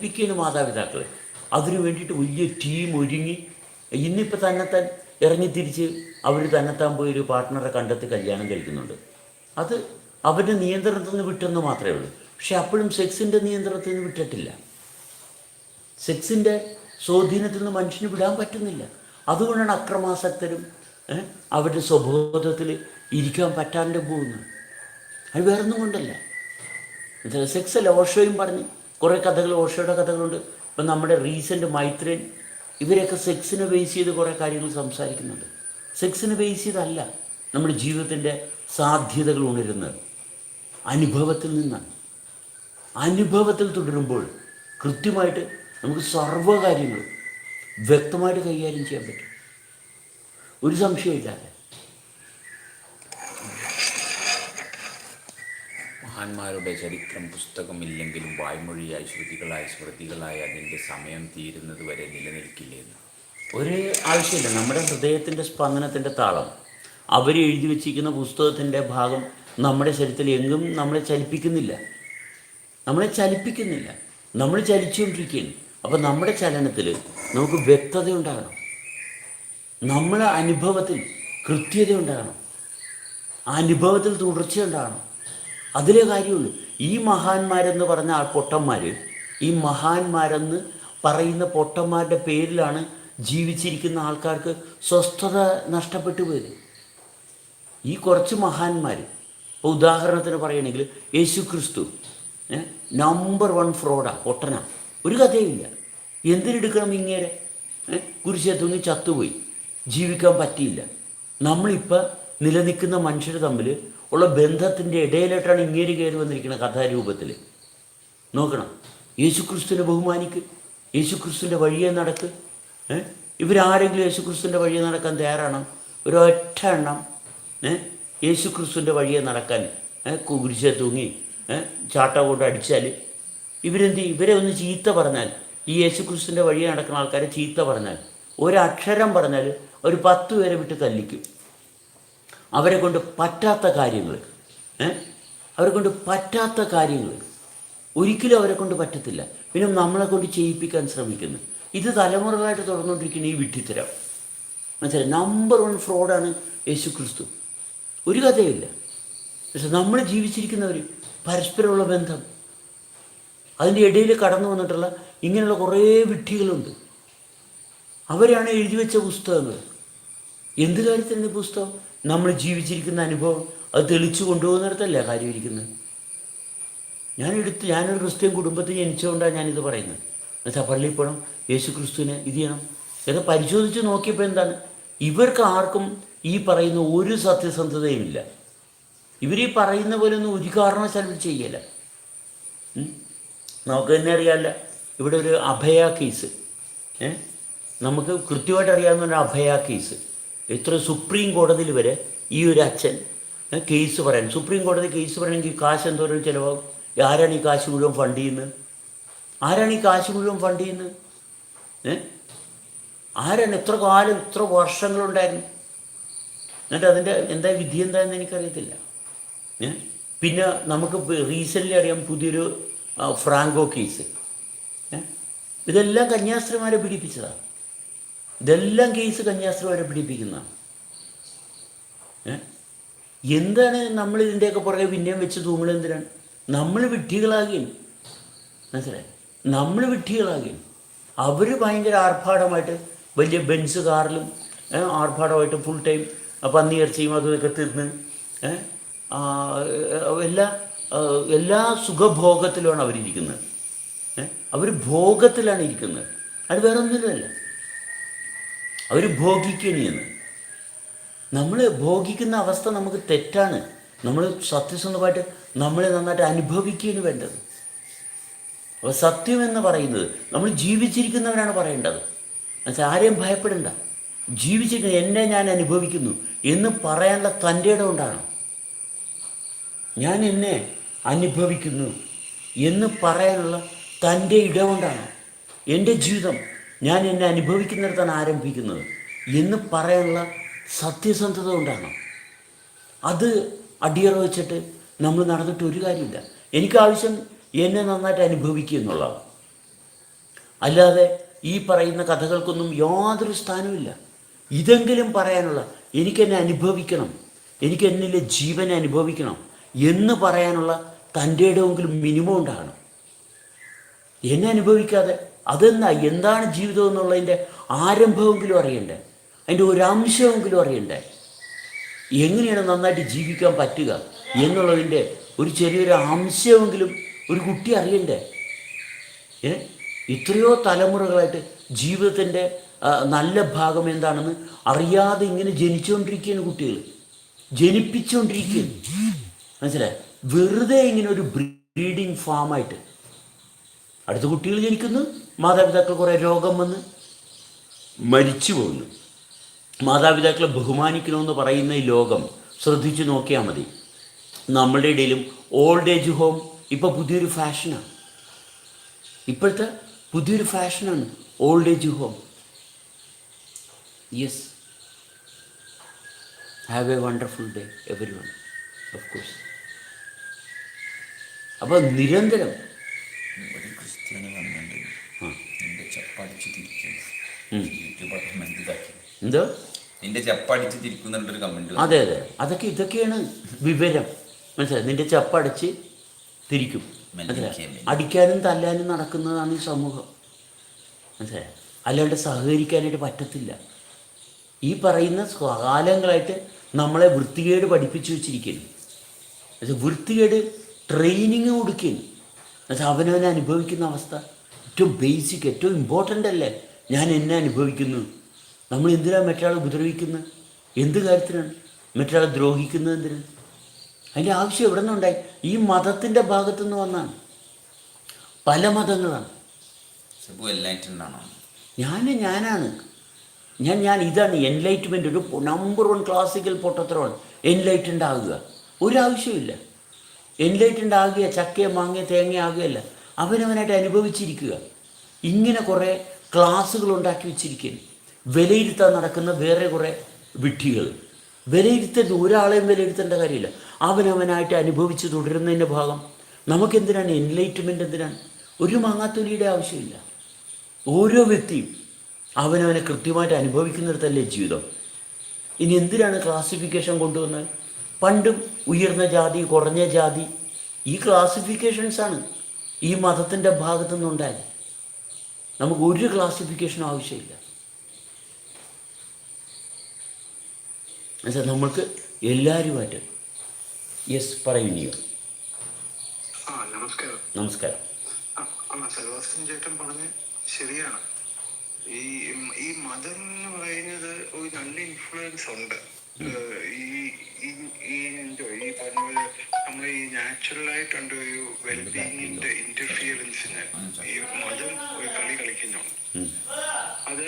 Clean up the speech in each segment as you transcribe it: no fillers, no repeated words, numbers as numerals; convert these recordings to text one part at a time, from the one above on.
പഠിപ്പിക്കുന്ന മാതാപിതാക്കൾ അതിനു വേണ്ടിയിട്ട് വലിയ ടീം ഒരുങ്ങി ഇന്നിപ്പോൾ തന്നെത്താൻ ഇറങ്ങിത്തിരിച്ച് അവർ തന്നെത്താൻ പോയി ഒരു പാർട്ട്ണറെ കണ്ടെത്തി കല്യാണം കഴിക്കുന്നുണ്ട്. അത് അവരുടെ നിയന്ത്രണത്തിൽ നിന്ന് വിട്ടെന്ന് മാത്രമേ ഉള്ളൂ. പക്ഷെ അപ്പോഴും സെക്സിൻ്റെ നിയന്ത്രണത്തിൽ നിന്ന് വിട്ടിട്ടില്ല. സെക്സിൻ്റെ സ്വാധീനത്തിൽ നിന്ന് മനുഷ്യന് വിടാൻ പറ്റുന്നില്ല. അതുകൊണ്ടാണ് അക്രമാസക്തരും അവരുടെ സ്വബോധത്തിൽ ഇരിക്കാൻ പറ്റാണ്ട് പോകുന്നത്. അത് വേറൊന്നും കൊണ്ടല്ല. സെക്സ് അല്ല. ഓഷോയും പറഞ്ഞ് കുറേ കഥകൾ, ഓഷോയുടെ കഥകളുണ്ട്. ഇപ്പം നമ്മുടെ റീസെൻ്റ് മൈത്രേൻ, ഇവരൊക്കെ സെക്സിനെ ബേസ് ചെയ്ത് കുറേ കാര്യങ്ങൾ സംസാരിക്കുന്നുണ്ട്. സെക്സിനെ ബേസ് ചെയ്തല്ല നമ്മുടെ ജീവിതത്തിൻ്റെ സാധ്യതകൾ ഉണരുന്നത്, അനുഭവത്തിൽ നിന്നാണ്. അനുഭവത്തിൽ തുടരുമ്പോൾ കൃത്യമായിട്ട് നമുക്ക് സർവ്വകാര്യങ്ങളും വ്യക്തമായിട്ട് കൈകാര്യം ചെയ്യാൻ പറ്റും, ഒരു സംശയമില്ലാതെ. മഹാന്മാരുടെ ചരിത്രം പുസ്തകമില്ലെങ്കിലും വായ്മൊഴിയായി ശ്രുതികളായി സ്മൃതികളായി അതിൻ്റെ സമയം തീരുന്നത് വരെ നിലനിൽക്കില്ലെന്ന് ഒരു ആവശ്യമില്ല. നമ്മുടെ ഹൃദയത്തിൻ്റെ സ്പന്ദനത്തിൻ്റെ താളം, അവർ എഴുതി വച്ചിരിക്കുന്ന പുസ്തകത്തിൻ്റെ ഭാഗം നമ്മുടെ ശരീരത്തിൽ എങ്ങും നമ്മളെ ചലിപ്പിക്കുന്നില്ല. നമ്മൾ ചലിച്ചുകൊണ്ടിരിക്കുകയാണ്. അപ്പോൾ നമ്മുടെ ചലനത്തിൽ നമുക്ക് വ്യക്തത ഉണ്ടാകണം, നമ്മളെ അനുഭവത്തിൽ കൃത്യത ഉണ്ടാകണം, ആ അനുഭവത്തിൽ തുടർച്ച ഉണ്ടാകണം. അതിലേ കാര്യമുള്ളൂ. ഈ മഹാന്മാരെന്ന് പറഞ്ഞ ആ പൊട്ടന്മാർ, ഈ മഹാന്മാരെന്ന് പറയുന്ന പൊട്ടന്മാരുടെ പേരിലാണ് ജീവിച്ചിരിക്കുന്ന ആൾക്കാർക്ക് സ്വസ്ഥത നഷ്ടപ്പെട്ടു പോയത്. ഈ കുറച്ച് മഹാന്മാർ, ഇപ്പോൾ ഉദാഹരണത്തിന് പറയുകയാണെങ്കിൽ യേശു ക്രിസ്തു നമ്പർ 1 ഫ്രോഡാണ്, പൊട്ടനാണ്, ഒരു കഥയുമില്ല. എന്തിനെടുക്കണം ഇങ്ങേരെ? കുരിശേ തൂങ്ങി ചത്തുപോയി, ജീവിക്കാൻ പറ്റിയില്ല. നമ്മളിപ്പോൾ നിലനിൽക്കുന്ന മനുഷ്യർ തമ്മിൽ ഉള്ള ബന്ധത്തിൻ്റെ ഇടയിലായിട്ടാണ് ഇങ്ങേര് കയറി വന്നിരിക്കുന്നത് കഥാരൂപത്തിൽ. നോക്കണം. യേശുക്രിസ്തുവിനെ ബഹുമാനിക്ക്, യേശുക്രിസ്തുവിൻ്റെ വഴിയെ നടക്ക്. ഇവരാരെങ്കിലും യേശുക്രിസ്തുവിൻ്റെ വഴിയെ നടക്കാൻ തയ്യാറാണോ? ഒരൊറ്റ എണ്ണം യേശുക്രിസ്തുവിൻ്റെ വഴിയെ നടക്കാൻ കുരിശേ തൂങ്ങി ചാട്ട കൊണ്ട് അടിച്ചാൽ ഇവരെന്ത് ചെയ്യും? ഇവരെ ഒന്ന് ചീത്ത പറഞ്ഞാൽ, ഈ യേശുക്രിസ്തുവിൻ്റെ വഴിയെ നടക്കുന്ന ആൾക്കാരെ ചീത്ത പറഞ്ഞാൽ, ഒരക്ഷരം പറഞ്ഞാൽ ഒരു 10 പേരെ വിട്ട് തല്ലിക്കും. അവരെ കൊണ്ട് പറ്റാത്ത കാര്യങ്ങൾ ഒരിക്കലും അവരെ കൊണ്ട് പറ്റത്തില്ല. പിന്നെ നമ്മളെ കൊണ്ട് ചെയ്യിപ്പിക്കാൻ ശ്രമിക്കുന്നു. ഇത് തലമുറകളായിട്ട് തുടർന്നുകൊണ്ടിരിക്കുന്ന ഈ വിഡ്ഢിത്തരം മനസ്സിലായി. നമ്പർ 1 ഫ്രോഡാണ് യേശു ക്രിസ്തു, ഒരു കഥയില്ല. പക്ഷെ നമ്മൾ ജീവിച്ചിരിക്കുന്നവർ പരസ്പരമുള്ള ബന്ധം, അതിൻ്റെ ഇടയിൽ കടന്നു വന്നിട്ടുള്ള ഇങ്ങനെയുള്ള കുറേ വിഡ്ഢികളുണ്ട്. അവരാണ് എഴുതി വെച്ച പുസ്തകങ്ങൾ. എന്ത് കാര്യത്തിലാണ് ഈ പുസ്തകം? നമ്മൾ ജീവിച്ചിരിക്കുന്ന അനുഭവം അത് തെളിച്ചു കൊണ്ടുപോകുന്നിടത്തല്ല കാര്യമിരിക്കുന്നത്. ഞാനൊരു ക്രിസ്ത്യൻ കുടുംബത്തിൽ ജനിച്ചുകൊണ്ടാണ് ഞാനിത് പറയുന്നത്. എന്നുവെച്ചാൽ പള്ളിയിൽ പോകണം, യേശു ക്രിസ്തുവിനെ ഇത് ചെയ്യണം എന്ന് പരിശോധിച്ച് നോക്കിയപ്പോൾ എന്താണ്, ഇവർക്ക് ആർക്കും ഈ പറയുന്ന ഒരു സത്യസന്ധതയുമില്ല. ഇവർ ഈ പറയുന്ന പോലെ ഒന്നും ഒരു കാരണവശാലും ചെയ്യല. നമുക്ക് തന്നെ അറിയാമല്ല, ഇവിടെ ഒരു അഭയ കേസ്, നമുക്ക് കൃത്യമായിട്ട് അറിയാവുന്ന ഒരു അഭയ കേസ്. എത്ര സുപ്രീം കോടതിയിൽ വരെ ഈ ഒരു അച്ഛൻ കേസ് പറയാൻ, സുപ്രീം കോടതി കേസ് പറയണമെങ്കിൽ കാശ് എന്തോരം ചിലവാകും? ആരാണ് ഈ കാശ് മുഴുവൻ ഫണ്ട് ചെയ്യുന്നത്? ആരാണ്? എത്ര കാലം, എത്ര വർഷങ്ങളുണ്ടായിരുന്നു? എന്നിട്ട് അതിൻ്റെ എന്താ വിധി എന്താണെന്ന് എനിക്കറിയത്തില്ല. പിന്നെ നമുക്ക് റീസെൻ്റ്ലി അറിയാം പുതിയൊരു ഫ്രാങ്കോ കേസ്. ഇതെല്ലാം കന്യാസ്ത്രീമാരെ പീഡിപ്പിച്ചതാണ്. ഇതെല്ലാം കേസ് കന്യാസ്ത്രീമാരെ പീഡിപ്പിക്കുന്നതാണ്. എന്താണ് നമ്മൾ ഇതിൻ്റെയൊക്കെ പുറകെ പിന്നെയും വെച്ച് തൂങ്ങലെന്തിനാണ്? നമ്മൾ വിഡ്ഢികളാകുകയാണ്. മനസ്സിലായി? നമ്മൾ വിഡ്ഢികളാകുകയാണ്. അവർ ഭയങ്കര ആർഭാടമായിട്ട് വലിയ ബെൻസ് കാറിലും ആർഭാടമായിട്ട് ഫുൾ ടൈം പന്നിയിറച്ചിയും അതൊക്കെ തിന്ന് എല്ലാ സുഖഭോഗത്തിലുമാണ് അവരിയ്ക്കുന്നത്. അവർ ഭോഗത്തിലാണ് ഇരിക്കുന്നത്. അത് വേറെ ഒന്നുമില്ല. അവർ ഭോഗിക്കണിയെന്ന്. നമ്മൾ ഭോഗിക്കുന്ന അവസ്ഥ നമുക്ക് തെറ്റാണ്. നമ്മൾ സത്യസന്ധമായിട്ട് നമ്മളെ നന്നായിട്ട് അനുഭവിക്കുകയാണ് വേണ്ടത്. അപ്പോൾ സത്യം എന്ന് പറയുന്നത് നമ്മൾ ജീവിച്ചിരിക്കുന്നവരാണ് പറയേണ്ടത്. എന്നുവെച്ചാൽ ആരെയും ഭയപ്പെടേണ്ട. ജീവിച്ചിരിക്കുന്ന എന്നെ ഞാൻ അനുഭവിക്കുന്നു എന്ന് പറയാനുള്ള തൻ്റെ ഇടം ഉണ്ടാകണം. ഞാൻ എന്നെ അനുഭവിക്കുന്നു എന്ന് പറയാനുള്ള തൻ്റെ ഇടമുണ്ടാകണം. എൻ്റെ ജീവിതം ഞാൻ എന്നെ അനുഭവിക്കുന്നിടത്താണ് ആരംഭിക്കുന്നത് എന്ന് പറയാനുള്ള സത്യസന്ധത ഉണ്ടാകണം. അത് അടിയറ വെച്ചിട്ട് നമ്മൾ നടന്നിട്ട് ഒരു കാര്യമില്ല. എനിക്കാവശ്യം എന്നെ നന്നായിട്ട് അനുഭവിക്കുക എന്നുള്ളതാണ്. അല്ലാതെ ഈ പറയുന്ന കഥകൾക്കൊന്നും യാതൊരു സ്ഥാനവുമില്ല. ഇതെങ്കിലും പറയാനുള്ള, എനിക്കെന്നെ അനുഭവിക്കണം, എനിക്ക് എന്നിലെ ജീവനെ അനുഭവിക്കണം എന്ന് പറയാനുള്ള തൻ്റെ ഇടമെങ്കിലും മിനിമം ഉണ്ടാകണം. എന്നെ അനുഭവിക്കാതെ എന്താണ് ജീവിതം എന്നുള്ളതിൻ്റെ ആരംഭമെങ്കിലും അറിയണ്ടേ, അതിൻ്റെ ഒരംശമെങ്കിലും അറിയണ്ടേ, എങ്ങനെയാണ് നന്നായിട്ട് ജീവിക്കാൻ പറ്റുക എന്നുള്ളതിൻ്റെ ഒരു ചെറിയൊരു അംശമെങ്കിലും ഒരു കുട്ടി അറിയണ്ടേ. ഇത്രയോ തലമുറകളായിട്ട് ജീവിതത്തിൻ്റെ നല്ല ഭാഗം എന്താണെന്ന് അറിയാതെ ഇങ്ങനെ ജനിച്ചുകൊണ്ടിരിക്കുകയാണ് കുട്ടികൾ, ജനിപ്പിച്ചുകൊണ്ടിരിക്കുകയാണ്. മനസ്സിലായി? വെറുതെ ഇങ്ങനെ ഒരു ബ്രീഡിങ് ഫാമായിട്ട് അടുത്ത കുട്ടികൾ ജനിക്കുന്നു, മാതാപിതാക്കൾ കുറേ രോഗം വന്ന് മരിച്ചു പോകുന്നു. മാതാപിതാക്കളെ ബഹുമാനിക്കണമെന്ന് പറയുന്ന ഈ ലോകം ശ്രദ്ധിച്ചു നോക്കിയാൽ മതി. നമ്മളുടെ ഇടയിലും ഓൾഡ് ഏജ് ഹോം ഇപ്പോൾ പുതിയൊരു ഫാഷനാണ്. ഇപ്പോഴത്തെ പുതിയൊരു ഫാഷനാണ് old age home. Yes, have a wonderful day every one, of course. അപ്പോൾ നിരന്തരം ഒരു ക്രിസ്ത്യാനി വന്നിട്ടുണ്ട്, നിന്റെ ചപ്പടിച്ച് തിരിക്കും, യൂട്യൂബൊക്കെ മനസ്സിലാക്കി, എന്തോ നിന്റെ ചപ്പടിച്ച് തിരിക്കുന്നുണ്ടൊരു കമൻറ്റ്. അതെ അതെ, ഇതൊക്കെയാണ് വിവരം. മനസ്സിലായി? നിന്റെ ചപ്പടച്ച് തിരിക്കും. മനസ്സിലായി? അടിക്കാനും തല്ലാനും നടക്കുന്നതാണ് ഈ സമൂഹം. മനസ്സിലായി? അല്ലാണ്ട് സഹകരിക്കാനായിട്ട് പറ്റത്തില്ല. ഈ പറയുന്ന കാലങ്ങളായിട്ട് നമ്മളെ വൃത്തികേട് പഠിപ്പിച്ചു വെച്ചിരിക്കുന്നു. വൃത്തികേട് ട്രെയിനിങ് കൊടുക്കുന്നു. അവനവനെ അനുഭവിക്കുന്ന അവസ്ഥ ഏറ്റവും ബേസിക്, ഏറ്റവും ഇമ്പോർട്ടൻ്റ് അല്ലേ? ഞാൻ എന്നെ അനുഭവിക്കുന്നു. നമ്മൾ എന്തിനാണ് മറ്റൊരാളെ ഉപദ്രവിക്കുന്നത്? എന്ത് കാര്യത്തിനാണ് മറ്റൊരാളെ ദ്രോഹിക്കുന്നത്? എന്തിനാണ്? അതിൻ്റെ ആവശ്യം എവിടെ നിന്നുണ്ടായി? ഈ മതത്തിൻ്റെ ഭാഗത്തുനിന്ന് വന്നാണ്. പല മതങ്ങളാണ്. ഞാനാണ് ഇതാണ് എൻലൈറ്റ്മെൻ്റ്. ഒരു നമ്പർ 1 ക്ലാസിക്കൽ പൊട്ടത്തരമാണ് എൻലൈറ്റൻഡ് ആകുക. ഒരാവശ്യമില്ല. എൻലൈറ്റൻഡ് ആകുക ചക്കയോ മാങ്ങയോ തേങ്ങ ആകുകയല്ല, അവനവനായിട്ട് അനുഭവിച്ചിരിക്കുക. ഇങ്ങനെ കുറേ ക്ലാസ്സുകൾ ഉണ്ടാക്കി വെച്ചിരിക്കുന്നു. വിലയിരുത്താൻ നടക്കുന്ന വേറെ കുറേ വിഡ്ഢികൾ. വിലയിരുത്തരുത്, ഒരാളെയും വിലയിരുത്തേണ്ട കാര്യമില്ല. അവനവനായിട്ട് അനുഭവിച്ച് തുടരുന്നതിൻ്റെ ഭാഗം. നമുക്കെന്തിനാണ് എൻലൈറ്റ്മെൻറ്റ്? എന്തിനാണ്? ഒരു മാങ്ങാത്തൊലിയുടെ ആവശ്യമില്ല. ഓരോ വ്യക്തിയും അവനവനെ കൃത്യമായിട്ട് അനുഭവിക്കുന്നിടത്തല്ലേ ജീവിതം. ഇനി എന്തിനാണ് ക്ലാസിഫിക്കേഷൻ കൊണ്ടുവന്നത്? പണ്ടും ഉയർന്ന ജാതി, കുറഞ്ഞ ജാതി, ഈ ക്ലാസിഫിക്കേഷൻസാണ് ഈ മതത്തിൻ്റെ ഭാഗത്തു നിന്നുണ്ടായത്. നമുക്ക് ഒരു ക്ലാസിഫിക്കേഷനും ആവശ്യമില്ല. എന്നുവെച്ചാൽ നമ്മൾക്ക് എല്ലാവരുമായിട്ട്. യെസ്, പറയുകയോ. നമസ്കാരം. സെബാസ്റ്റ്യൻ ചേട്ടൻ പറഞ്ഞ് ശരിയാണ്. ഈ മതം എന്ന് പറയുന്നത് ഒരു നല്ല ഇൻഫ്ലുവൻസ് ഉണ്ട്. ഈ പറഞ്ഞ പോലെ നമ്മൾ ഈ നാച്ചുറലായിട്ടുണ്ട് ഒരു വെൽബീയിങ്ങിന്റെ ഇന്റർഫിയറൻസിന് ഈ മതം ഒരു കളി കളിക്കുന്നുണ്ട്. അത്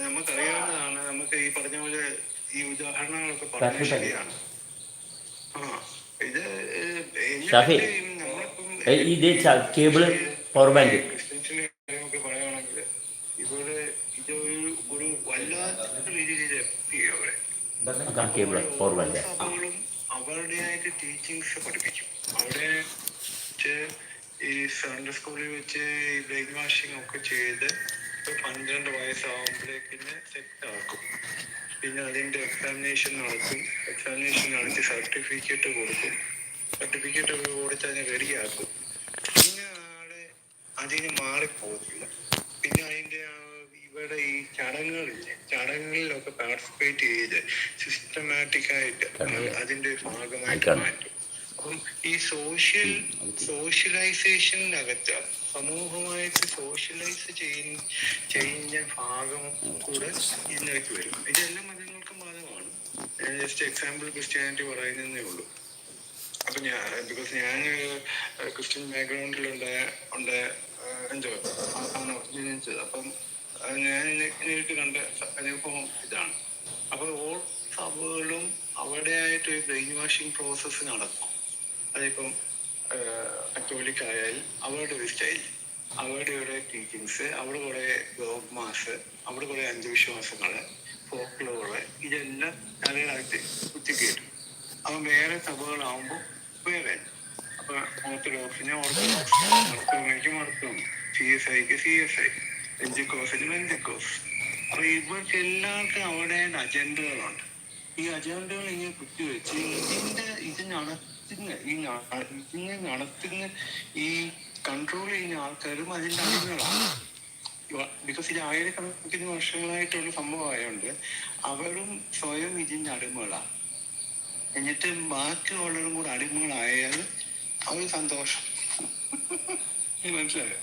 നമുക്കറിയാവുന്നതാണ്. നമുക്ക് ഈ പറഞ്ഞ പോലെ ഈ ഉദാഹരണങ്ങളൊക്കെ പറഞ്ഞത് ശരിയാണ്. ഇത് ക്രിസ്ത്യൻസിന്റെ കാര്യമൊക്കെ പറയുകയാണെങ്കിൽ ഇവിടെ ഇത് ഒരു വല്ലാത്ത രീതിയിൽ സഭകളും അവരുടെയായിട്ട് ടീച്ചിങ്സ് പഠിപ്പിക്കും. അവിടെ ഈ സൺഡേ സ്കൂളിൽ വെച്ച് ഈ ബ്രെയിൻ വാഷിംഗ് ഒക്കെ ചെയ്ത് 12 വയസ്സാകുമ്പോഴേക്കിന് സെറ്റ് ആക്കും. പിന്നെ അതിന്റെ എക്സാമിനേഷൻ നടത്തി സർട്ടിഫിക്കറ്റ് കൊടുക്കും. സർട്ടിഫിക്കറ്റ് ഒക്കെ കൊടുത്ത് അതിനെ റെഡിയാക്കും. പിന്നെ ആളെ അതിന് മാറിപ്പോകത്തില്ല. പിന്നെ അതിന്റെ ഇവിടെ ഈ ചടങ്ങുകളിലൊക്കെ പാർട്ടിസിപ്പേറ്റ് ചെയ്ത് സിസ്റ്റമാറ്റിക് ആയിട്ട് അതിന്റെ ഭാഗമായിട്ട് മാറ്റും. അപ്പം ഈ സോഷ്യലൈസേഷനകത്ത് സമൂഹമായിട്ട് സോഷ്യലൈസ് ചെയ്യുന്ന ഭാഗം കൂടെ ഇതിലേക്ക് വരും. ഇതെല്ലാ മതങ്ങൾക്കും ബാധകമാണ്. ഞാൻ ജസ്റ്റ് എക്സാമ്പിൾ ക്രിസ്ത്യാനിറ്റി പറയുന്നതേ ഉള്ളൂ. അപ്പൊ ഞാൻ ക്രിസ്ത്യൻ ബാക്ക്ഗ്രൗണ്ടിലുണ്ട് ആണ് ജനിച്ചത്. അപ്പം ഞാൻ നേരിട്ട് കണ്ട അനുഭവം ഇതാണ്. അപ്പോൾ ഓരോ സഭകളും അവിടെയായിട്ട് ഒരു ബ്രെയിൻ വാഷിംഗ് പ്രോസസ്സ് നടക്കും. അതിപ്പം കത്തോലിക് ആയാൽ അവരുടെ ഒരു സ്റ്റൈൽ, അവരുടെ ഒരു ടീച്ചിങ്സ്, അവിടെ കുറെ ഡോഗ്മാസ്, അവിടെ കുറെ അന്ധവിശ്വാസങ്ങള്, ഫോക്ലോറ്, ഇതെല്ലാം തലയിലായിട്ട് കുത്തിക്കേറ്റും. അപ്പം വേറെ സഭകളാവുമ്പോൾ വേറെ. അപ്പൊ ഓർത്തഡോക്സിന് ഓർത്തഡോക്സ്, മർത്തോമയ്ക്ക് മർത്തോം, CSIക്ക് CSI, എൻജിക്കോസിന് വെഞ്ചിക്കോസ്. അപ്പൊ ഇവർക്ക് എല്ലാവർക്കും അവിടെ അജണ്ടകളുണ്ട്. ഈ അജണ്ടകൾ ഇങ്ങനെ കുത്തിവെച്ച് ഇതിനെ നടത്തുന്ന ഈ കൺട്രോൾ ചെയ്യുന്ന ആൾക്കാരും അതിന്റെ അടിമകളാണ്. ബിക്കോസ് ഇത് ആയിരക്കണക്കിന് വർഷങ്ങളായിട്ടുള്ള സംഭവമായതുകൊണ്ട് അവരും സ്വയം ഇതിന്റെ അടിമകളാണ്. എന്നിട്ട് ബാക്കിയുള്ളവരും കൂടെ അടിമകളായാൽ അവർ സന്തോഷം. മനസ്സിലായോ?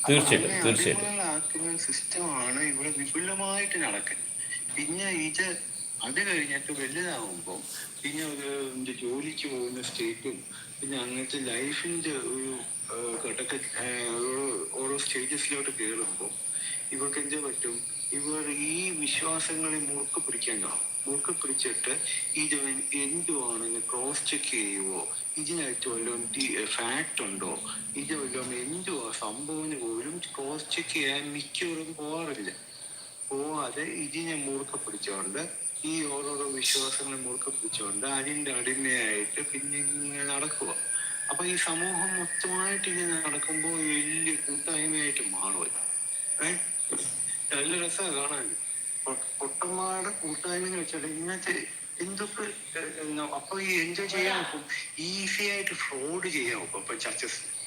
അടിമകളാക്കുന്ന സിസ്റ്റമാണ് ഇവിടെ വിപുലമായിട്ട് നടക്കുന്നത്. പിന്നെ ഇത് അത് കഴിഞ്ഞിട്ട് വലുതാവുമ്പോൾ പിന്നെ ഒരു ജോലിക്ക് പോകുന്ന സ്റ്റേറ്റും പിന്നെ അങ്ങനത്തെ ലൈഫിന്റെ ഒരു ഓരോ സ്റ്റേജസിലോട്ട് കയറുമ്പോൾ ഇവർക്ക് എന്ത് പറ്റും? ഇവർ ഈ വിശ്വാസങ്ങളെ മുറുക്കെ പിടിക്കാൻ കാണും. മുറുക്കെ പിടിച്ചിട്ട് ഇത് എന്തുവാണെന്ന് ക്രോസ് ചെക്ക് ചെയ്യുവോ, ഇതിനകത്ത് വല്ലതും ഫാക്ട് ഉണ്ടോ, ഇത് വല്ലതും എന്തുവാ സംഭവം പോലും ക്രോസ് ചെക്ക് ചെയ്യാൻ മിക്കവരും പോവാതെ ഇതിനെ മുറുക്കെ പിടിച്ചുകൊണ്ട് ഈ ഓരോരോ വിശ്വാസങ്ങളെ മുറുക്കെ പിടിച്ചുകൊണ്ട് അതിന്റെ അടിമയായിട്ട് പിന്നെ ഇങ്ങനെ നടക്കുക. അപ്പൊ ഈ സമൂഹം മൊത്തമായിട്ട് ഇങ്ങനെ നടക്കുമ്പോൾ വലിയ കൂട്ടായ്മയായിട്ട് മാറുമല്ലോ. നല്ല രസമാണ് കാണാൻ. പൊട്ടന്മാരുടെ കൂട്ടായ്മ വെച്ചിട്ട് ഇങ്ങനത്തെ എന്തൊക്കെ അപ്പൊ ഈ എൻജോയ് ചെയ്യാൻ നോക്കും. ഈസി ആയിട്ട് ഫ്രോഡ് ചെയ്യാൻ നോക്കും. അപ്പൊ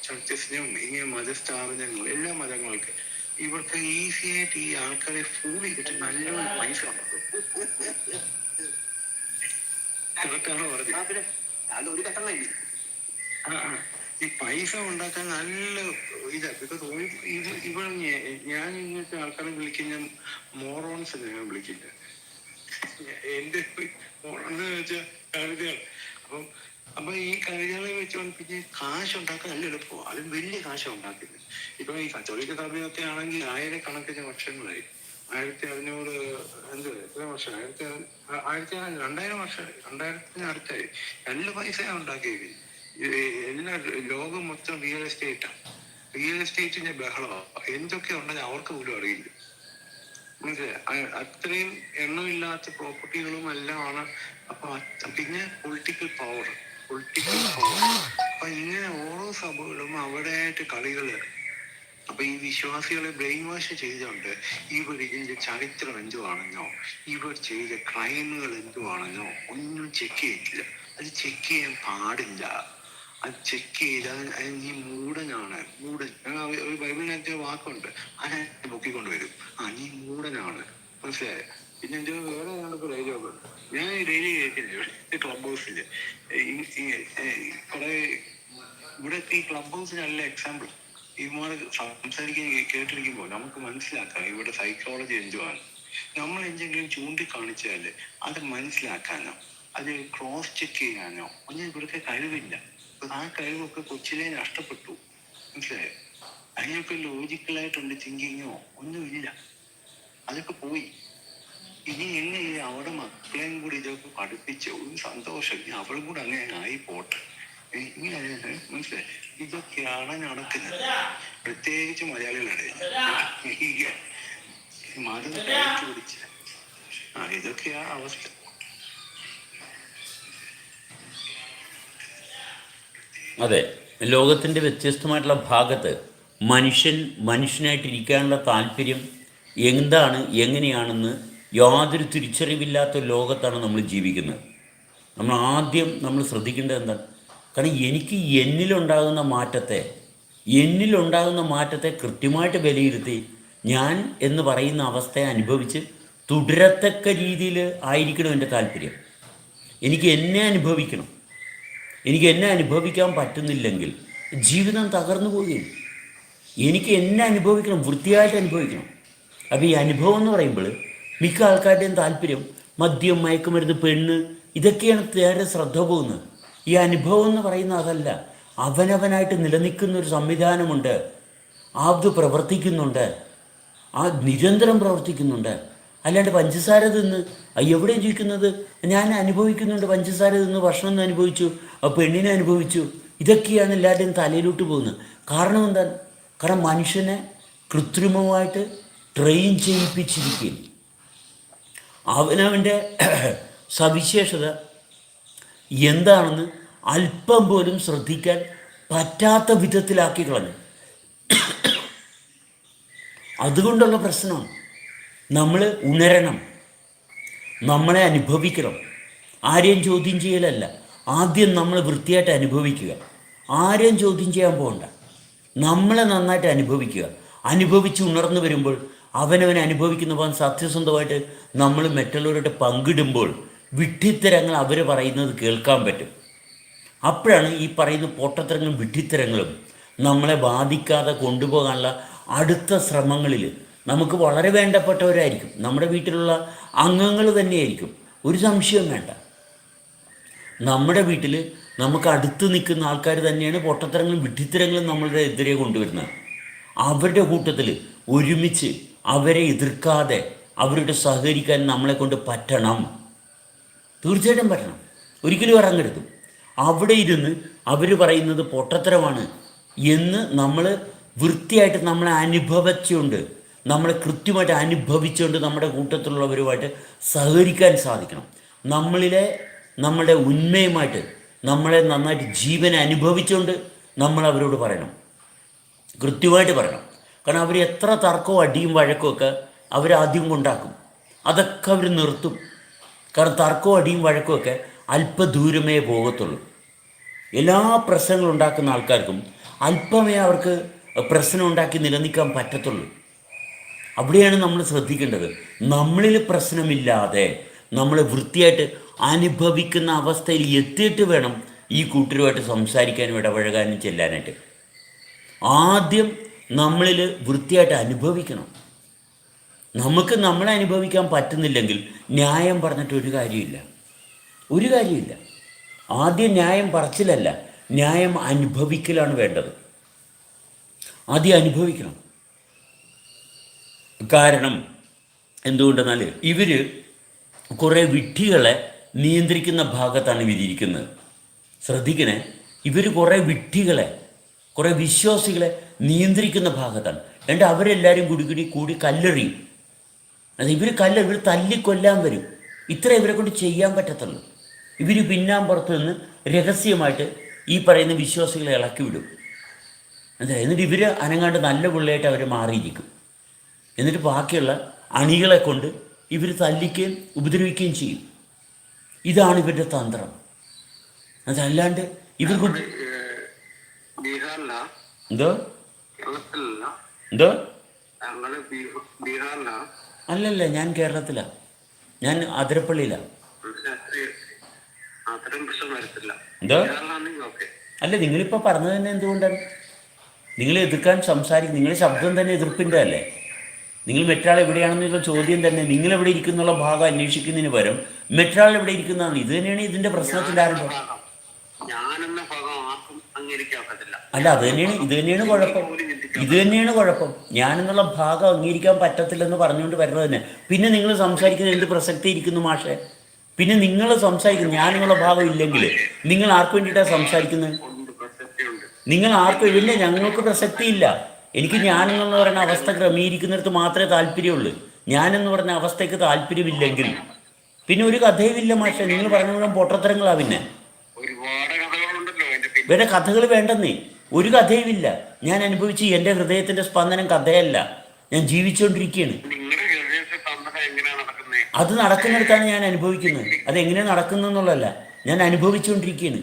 ചർച്ചസിനും ഇങ്ങനെ മതസ്ഥാപനങ്ങളും എല്ലാ മതങ്ങൾക്ക് ഇവർക്ക് ഈസി ആയിട്ട് ഈ ആൾക്കാരെ ഫൂൾ ചെയ്തിട്ട് നല്ലോണം പൈസ ഉണ്ടാക്കും. കറക്റ്റാണോ പറഞ്ഞത്? അതൊരു കട്ടണ ഈ പൈസ ഉണ്ടാക്കാൻ നല്ല ഇതാ. ബിക്കോസ് ഇവിടെ ഞാൻ ഇങ്ങനത്തെ ആൾക്കാരെ വിളിക്കുന്ന മോറോൺസ് ഞാൻ വിളിക്കില്ല. എന്റെ മോറോൺസ് വെച്ചാൽ കഴുതകൾ. അപ്പൊ ഈ കഴുതകളെ വെച്ചോണ്ട് പിന്നെ കാശ് ഉണ്ടാക്കാൻ നല്ല എളുപ്പമാണ്. അതും വലിയ കാശ് ഉണ്ടാക്കുന്നത്. ഇപ്പൊ ഈ കത്തോലിക്ക സഭയൊക്കെ ആണെങ്കിൽ ആയിരക്കണക്കിന് വർഷങ്ങളായി. 1500 എത്ര വർഷം? 2000 വർഷം, 2000 അടുത്തായി. നല്ല പൈസയാണ് ഉണ്ടാക്കിയത്. എല്ലാ ലോകം മൊത്തം റിയൽ എസ്റ്റേറ്റാണ്. റിയൽ എസ്റ്റേറ്റിന്റെ ബഹളമാണ്. എന്തൊക്കെ ഉണ്ടെങ്കിൽ അവർക്ക് പോലും അറിയില്ല. മനസ്സിലായി? അത്രയും എണ്ണമില്ലാത്ത പ്രോപ്പർട്ടികളും എല്ലാം ആണ്. അപ്പൊ പിന്നെ പൊളിറ്റിക്കൽ പവർ. അപ്പൊ ഇങ്ങനെ ഓരോ സഭകളും അവിടെയായിട്ട് കളികള്. അപ്പൊ ഈ വിശ്വാസികളെ ബ്രെയിൻ വാഷ് ചെയ്തുകൊണ്ട് ഇവർ ഇതിന്റെ ചരിത്രം എന്തുവാണെന്നോ ഇവർ ചെയ്ത ക്രൈമുകൾ എന്തുവാണെന്നോ ഒന്നും ചെക്ക് ചെയ്തില്ല. അത് ചെക്ക് ചെയ്യാൻ പാടില്ല. അത് ചെക്ക് ചെയ്താൽ നീ മൂടനാണ്. ഒരു ബൈബിളിനകത്ത് വാക്കുണ്ട്, അതിനെ പൊക്കിക്കൊണ്ടുവരും. നീ മൂടനാണ്. മനസ്സിലായോ? പിന്നെ എന്റെ വേറെ ഞങ്ങൾക്ക് ഡയലോഗ് ഞാൻ ഡെയിലി കേൾക്കുന്നില്ല ക്ലബ് ഹൗസില്. കുറെ ഇവിടെ ഈ ക്ലബ് ഹൗസിന് നല്ല എക്സാമ്പിൾ. ഇവന്മാർ സംസാരിക്കാൻ കേട്ടിരിക്കുമ്പോൾ നമുക്ക് മനസ്സിലാക്കാം ഇവിടെ സൈക്കോളജി എന്തുവാണ്. നമ്മൾ എന്തെങ്കിലും ചൂണ്ടിക്കാണിച്ചാല് അത് മനസ്സിലാക്കാനോ അത് ക്രോസ് ചെക്ക് ചെയ്യാനോ ഒന്നും ഇവിടുത്തെ കഴിവില്ല. ആ കഴിവൊക്കെ കൊച്ചിലെ നഷ്ടപ്പെട്ടു. മനസ്സിലായോ? അതിനൊക്കെ ലോജിക്കലായിട്ടുണ്ട് തിങ്കിങ്ങോ ഒന്നുമില്ല. അതൊക്കെ പോയി. ഇനി എങ്ങനെ അവിടെ മക്കളെയും കൂടി ഇതൊക്കെ പഠിപ്പിച്ച് ഒരു സന്തോഷം അവളും കൂടെ അങ്ങനെ ആയി പോട്ടെ. ഇങ്ങനെ മനസ്സിലായി? ഇതൊക്കെയാണ് നടക്കുന്നത്. പ്രത്യേകിച്ച് മലയാളികളുടെ മതം കഴിച്ചു പിടിച്ച് ഇതൊക്കെയാ അവസ്ഥ. അതെ, ലോകത്തിൻ്റെ വ്യത്യസ്തമായിട്ടുള്ള ഭാഗത്ത് മനുഷ്യനായിട്ടിരിക്കാനുള്ള താല്പര്യം എന്താണ് എങ്ങനെയാണെന്ന് യാതൊരു തിരിച്ചറിവില്ലാത്ത ലോകത്താണ് നമ്മൾ ജീവിക്കുന്നത്. നമ്മൾ ശ്രദ്ധിക്കേണ്ടത് എന്താണ്? കാരണം എനിക്ക് എന്നിലുണ്ടാകുന്ന മാറ്റത്തെ കൃത്യമായിട്ട് വിലയിരുത്തി ഞാൻ എന്ന് പറയുന്ന അവസ്ഥയെ അനുഭവിച്ച് തുടരത്തക്ക രീതിയിൽ ആയിരിക്കണം എൻ്റെ താല്പര്യം. എനിക്ക് എന്നെ അനുഭവിക്കാൻ പറ്റുന്നില്ലെങ്കിൽ ജീവിതം തകർന്നു പോവുകയും. എനിക്ക് എന്നെ അനുഭവിക്കണം, വൃത്തിയായിട്ട് അനുഭവിക്കണം. അപ്പോൾ ഈ അനുഭവം എന്ന് പറയുമ്പോൾ മിക്ക ആൾക്കാരുടെയും താല്പര്യം മദ്യം, മയക്കുമരുന്ന്, പെണ്ണ്, ഇതൊക്കെയാണ് നേരെ ശ്രദ്ധ പോകുന്നത്. ഈ അനുഭവം എന്ന് പറയുന്ന അതല്ല. അവനവനായിട്ട് നിലനിൽക്കുന്ന ഒരു സംവിധാനമുണ്ട്. അത് പ്രവർത്തിക്കുന്നുണ്ട്, നിരന്തരം പ്രവർത്തിക്കുന്നുണ്ട്. അല്ലാണ്ട് പഞ്ചസാര തിന്ന് എവിടെയും ജീവിക്കുന്നത് ഞാൻ അനുഭവിക്കുന്നുണ്ട്. പഞ്ചസാര തിന്ന് ഭക്ഷണം അനുഭവിച്ചു, പെണ്ണിനെ അനുഭവിച്ചു. ഇതൊക്കെയാണ് എല്ലാവരുടെയും തലയിലോട്ട് പോകുന്നത്. കാരണം എന്താണ്? കാരണം മനുഷ്യനെ കൃത്രിമമായിട്ട് ട്രെയിൻ ചെയ്യിപ്പിച്ചിരിക്കുകയും അവനവൻ്റെ സവിശേഷത എന്താണെന്ന് അല്പം പോലും ശ്രദ്ധിക്കാൻ പറ്റാത്ത വിധത്തിലാക്കി കളഞ്ഞു. അതുകൊണ്ടുള്ള പ്രശ്നം. നമ്മൾ ഉണരണം, നമ്മളെ അനുഭവിക്കണം. ആരെയും ചോദ്യം ചെയ്യലല്ല, ആദ്യം നമ്മൾ വൃത്തിയായിട്ട് അനുഭവിക്കുക. ആരെയും ചോദ്യം ചെയ്യാൻ പോകണ്ട, നമ്മളെ നന്നായിട്ട് അനുഭവിക്കുക. അനുഭവിച്ച് ഉണർന്നു വരുമ്പോൾ അവനവൻ അനുഭവിക്കുന്ന പോകാൻ സത്യസന്ധമായിട്ട് നമ്മൾ മറ്റുള്ളവരോട് പങ്കിടുമ്പോൾ വിഡ്ഢിത്തരങ്ങൾ അവർ പറയുന്നത് കേൾക്കാൻ പറ്റും. അപ്പോഴാണ് ഈ പറയുന്ന പൊട്ടത്തരങ്ങളും വിഡ്ഢിത്തരങ്ങളും നമ്മളെ ബാധിക്കാതെ കൊണ്ടുപോകാനുള്ള അടുത്ത ശ്രമങ്ങളിൽ നമുക്ക് വളരെ വേണ്ടപ്പെട്ടവരായിരിക്കും, നമ്മുടെ വീട്ടിലുള്ള അംഗങ്ങൾ തന്നെയായിരിക്കും, ഒരു സംശയവും വേണ്ട. നമ്മുടെ വീട്ടിൽ നമുക്ക് അടുത്ത് നിൽക്കുന്ന ആൾക്കാർ തന്നെയാണ് പൊട്ടത്തരങ്ങളും വിഡ്ഢിത്തരങ്ങളും നമ്മളുടെ എതിരെ കൊണ്ടുവരുന്നത്. അവരുടെ കൂട്ടത്തിൽ ഒരുമിച്ച് അവരെ എതിർക്കാതെ അവരോട് സഹകരിക്കാൻ നമ്മളെ കൊണ്ട് പറ്റണം, തീർച്ചയായിട്ടും പറ്റണം. ഒരിക്കലും ഇറങ്ങരുത്. അവിടെ ഇരുന്ന് അവർ പറയുന്നത് പൊട്ടത്തരമാണ് എന്ന് നമ്മൾ വൃത്തിയായിട്ട് നമ്മളെ അനുഭവിച്ചുകൊണ്ട്, നമ്മളെ കൃത്യമായിട്ട് അനുഭവിച്ചുകൊണ്ട് നമ്മുടെ കൂട്ടത്തിലുള്ളവരുമായിട്ട് സഹകരിക്കാൻ സാധിക്കണം. നമ്മളുടെ ഉന്മയുമായിട്ട് നമ്മളെ നന്നായിട്ട് ജീവനെ അനുഭവിച്ചുകൊണ്ട് നമ്മൾ അവരോട് പറയണം, കൃത്യമായിട്ട് പറയണം. കാരണം അവർ എത്ര തർക്കവും അടിയും വഴക്കുമൊക്കെ അവരാദ്യം കൊണ്ടാക്കും, അതൊക്കെ അവർ നിർത്തും. കാരണം തർക്കവും അടിയും വഴക്കുമൊക്കെ അല്പദൂരമേ പോകത്തുള്ളൂ. എല്ലാ പ്രശ്നങ്ങളും ഉണ്ടാക്കുന്ന ആൾക്കാർക്കും അല്പമേ അവർക്ക് പ്രശ്നം ഉണ്ടാക്കി നിലനിൽക്കാൻ പറ്റത്തുള്ളൂ. അവിടെയാണ് നമ്മൾ ശ്രദ്ധിക്കേണ്ടത്. നമ്മളിൽ പ്രശ്നമില്ലാതെ നമ്മൾ വൃത്തിയായിട്ട് അനുഭവിക്കുന്ന അവസ്ഥയിൽ എത്തിയിട്ട് വേണം ഈ കൂട്ടരുമായിട്ട് സംസാരിക്കാനും ഇടപഴകാനും ചെല്ലാനായിട്ട്. ആദ്യം നമ്മളിൽ വൃത്തിയായിട്ട് അനുഭവിക്കണം. നമുക്ക് നമ്മളെ അനുഭവിക്കാൻ പറ്റുന്നില്ലെങ്കിൽ ന്യായം പറഞ്ഞിട്ട് ഒരു കാര്യമില്ല. ആദ്യം ന്യായം പറച്ചിലല്ല, ന്യായം അനുഭവിക്കലാണ് വേണ്ടത്. ആദ്യം അനുഭവിക്കണം. കാരണം എന്തുകൊണ്ടെന്നാൽ ഇവർ കുറേ വിഡ്ഢികളെ നിയന്ത്രിക്കുന്ന ഭാഗത്താണ് ഇവരിയ്ക്കുന്നത്. ശ്രദ്ധിക്കണേ, ഇവർ കുറേ വിഡ്ഢികളെ, കുറേ വിശ്വാസികളെ നിയന്ത്രിക്കുന്ന ഭാഗത്താണ്. എന്നിട്ട് അവരെല്ലാവരും കൂടി കല്ലെറിയും. അത് ഇവർ തല്ലിക്കൊല്ലാൻ വരും. ഇത്ര ഇവരെ കൊണ്ട് ചെയ്യാൻ പറ്റത്തുള്ളൂ. ഇവർ പിന്നാമ്പുറത്ത് നിന്ന് രഹസ്യമായിട്ട് ഈ പറയുന്ന വിശ്വാസികളെ ഇളക്കി വിടും. എന്നിട്ട് ഇവർ അനങ്ങാണ്ട് നല്ല പിള്ളയായിട്ട് അവർ മാറിയിരിക്കും. എന്നിട്ട് ബാക്കിയുള്ള അണികളെ കൊണ്ട് ഇവർ തല്ലിക്കുകയും ഉപദ്രവിക്കുകയും ചെയ്യും. ഇതാണ് ഇവരുടെ തന്ത്രം. അതല്ലാണ്ട് ഇവർക്ക് എന്തോ അല്ലല്ല, ഞാൻ കേരളത്തിലാണ്, ഞാൻ അതിരപ്പള്ളിയിലാണ്. എന്തോ അല്ല, നിങ്ങളിപ്പോൾ പറഞ്ഞത് തന്നെ എന്തുകൊണ്ടാണ് നിങ്ങൾ എതിർക്കാൻ സംസാരിക്കും? നിങ്ങളുടെ ശബ്ദം തന്നെ എതിർപ്പിൻ്റെ അല്ലേ? നിങ്ങൾ മറ്റൊരാൾ എവിടെയാണെന്നുള്ള ചോദ്യം തന്നെ നിങ്ങളെവിടെ ഇരിക്കുന്നുള്ള ഭാഗം അന്വേഷിക്കുന്നതിന് പകരം മറ്റൊരാൾ എവിടെ ഇരിക്കുന്നതാണ്. ഇത് തന്നെയാണ് ഇതിൻ്റെ പ്രശ്നത്തിൻ്റെ ആരംഭം. അല്ല, ഇത് തന്നെയാണ് കുഴപ്പം. ഞാനെന്നുള്ള ഭാഗം അംഗീകരിക്കാൻ പറ്റത്തില്ലെന്ന് പറഞ്ഞുകൊണ്ട് വരുന്നത് തന്നെ. പിന്നെ നിങ്ങൾ സംസാരിക്കുന്നത് എന്ത് പ്രസക്തി ഇരിക്കുന്നു മാഷെ? പിന്നെ നിങ്ങൾ സംസാരിക്കുന്നത് ഞാനെന്നുള്ള ഭാഗം ഇല്ലെങ്കിൽ നിങ്ങൾ ആർക്ക് വേണ്ടിയിട്ടാണ് സംസാരിക്കുന്നത്? നിങ്ങൾ ആർക്കും ഇല്ല. ഞങ്ങൾക്ക് പ്രസക്തിയില്ല. എനിക്ക് ഞാനെന്ന് പറയുന്ന അവസ്ഥ ക്രമീകരിക്കുന്നിടത്ത് മാത്രമേ താല്പര്യമുള്ളൂ. ഞാനെന്ന് പറഞ്ഞ അവസ്ഥയ്ക്ക് താല്പര്യമില്ലെങ്കിൽ പിന്നെ ഒരു കഥയുമില്ല മാഷെ. നിങ്ങൾ പറഞ്ഞ മുഴുവൻ പൊട്ടത്തരങ്ങളാ. പിന്നെ വേറെ കഥകൾ വേണ്ടെന്നേ, ഒരു കഥയുമില്ല. ഞാൻ അനുഭവിച്ച് എൻ്റെ ഹൃദയത്തിൻ്റെ സ്പന്ദനം കഥയല്ല, ഞാൻ ജീവിച്ചുകൊണ്ടിരിക്കുകയാണ്. അത് നടക്കുന്നിടത്താണ് ഞാൻ അനുഭവിക്കുന്നത്. അതെങ്ങനെ നടക്കുന്നെന്നുള്ളതല്ല, ഞാൻ അനുഭവിച്ചുകൊണ്ടിരിക്കുകയാണ്.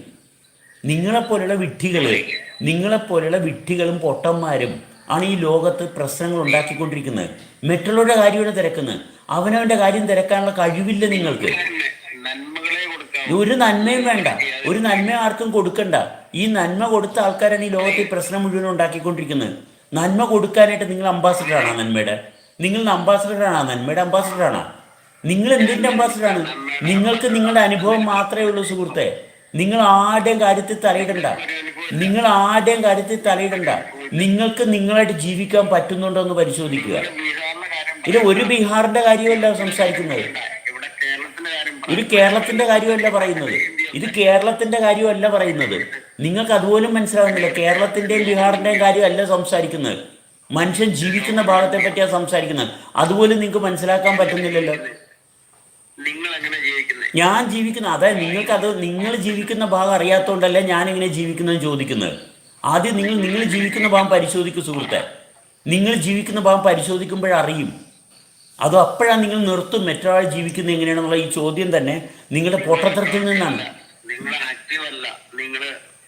നിങ്ങളെപ്പോലുള്ള വിഡ്ഢികളും പൊട്ടന്മാരും ആണ് ഈ ലോകത്ത് പ്രശ്നങ്ങൾ ഉണ്ടാക്കിക്കൊണ്ടിരിക്കുന്നത്. മറ്റുള്ളവരുടെ കാര്യമാണ് തിരക്കുന്നത്, അവനവൻ്റെ കാര്യം തിരക്കാനുള്ള കഴിവില്ല നിങ്ങൾക്ക്. ഒരു നന്മയും വേണ്ട, ഒരു നന്മ ആർക്കും കൊടുക്കണ്ട. ഈ നന്മ കൊടുത്ത ആൾക്കാരാണ് ഈ ലോകത്ത് ഈ പ്രശ്നം മുഴുവൻ ഉണ്ടാക്കിക്കൊണ്ടിരിക്കുന്നത്. നന്മ കൊടുക്കാനായിട്ട് നിങ്ങൾ അംബാസിഡറാണോ നന്മയുടെ? നിങ്ങൾ അംബാസിഡറാണോ നന്മയുടെ? അംബാസിഡറാണോ? നിങ്ങൾ എന്തിൻ്റെ അംബാസിഡറാണ്? നിങ്ങൾക്ക് നിങ്ങളുടെ അനുഭവം മാത്രമേ ഉള്ളൂ സുഹൃത്തെ. നിങ്ങൾ ആരുടെയും കാര്യത്തിൽ തലയിടണ്ട. നിങ്ങൾക്ക് നിങ്ങളായിട്ട് ജീവിക്കാൻ പറ്റുന്നുണ്ടോ എന്ന് പരിശോധിക്കുക. ഇത് ഒരു ബീഹാറിൻ്റെ കാര്യമല്ല സംസാരിക്കുന്നത്, ഒരു കേരളത്തിൻ്റെ കാര്യമല്ല പറയുന്നത്. നിങ്ങൾക്ക് അതുപോലും മനസ്സിലാവുന്നില്ല. കേരളത്തിൻ്റെയും ബീഹാറിൻ്റെയും കാര്യമല്ല സംസാരിക്കുന്നത്, മനുഷ്യൻ ജീവിക്കുന്ന ഭാഗത്തെ പറ്റിയാണ് സംസാരിക്കുന്നത്. അതുപോലും നിങ്ങൾക്ക് മനസ്സിലാക്കാൻ പറ്റുന്നില്ലല്ലോ. ഞാൻ ജീവിക്കുന്ന, അതായത് നിങ്ങൾ ജീവിക്കുന്ന ഭാഗം അറിയാത്തതുകൊണ്ടല്ല ഞാൻ എങ്ങനെ ജീവിക്കുന്നതെന്ന് ചോദിക്കുന്നത്. ആദ്യം നിങ്ങൾ ജീവിക്കുന്ന ഭാഗം പരിശോധിക്കൂ സുഹൃത്തെ. നിങ്ങൾ ജീവിക്കുന്ന ഭാഗം പരിശോധിക്കുമ്പോഴറിയും. അതോ അപ്പോഴാണ് നിങ്ങൾ നിർത്തും മറ്റൊരാൾ ജീവിക്കുന്നത് എങ്ങനെയാണെന്നുള്ള ഈ ചോദ്യം തന്നെ നിങ്ങളുടെ പൊട്ടത്തരത്തിൽ നിന്നാണ്.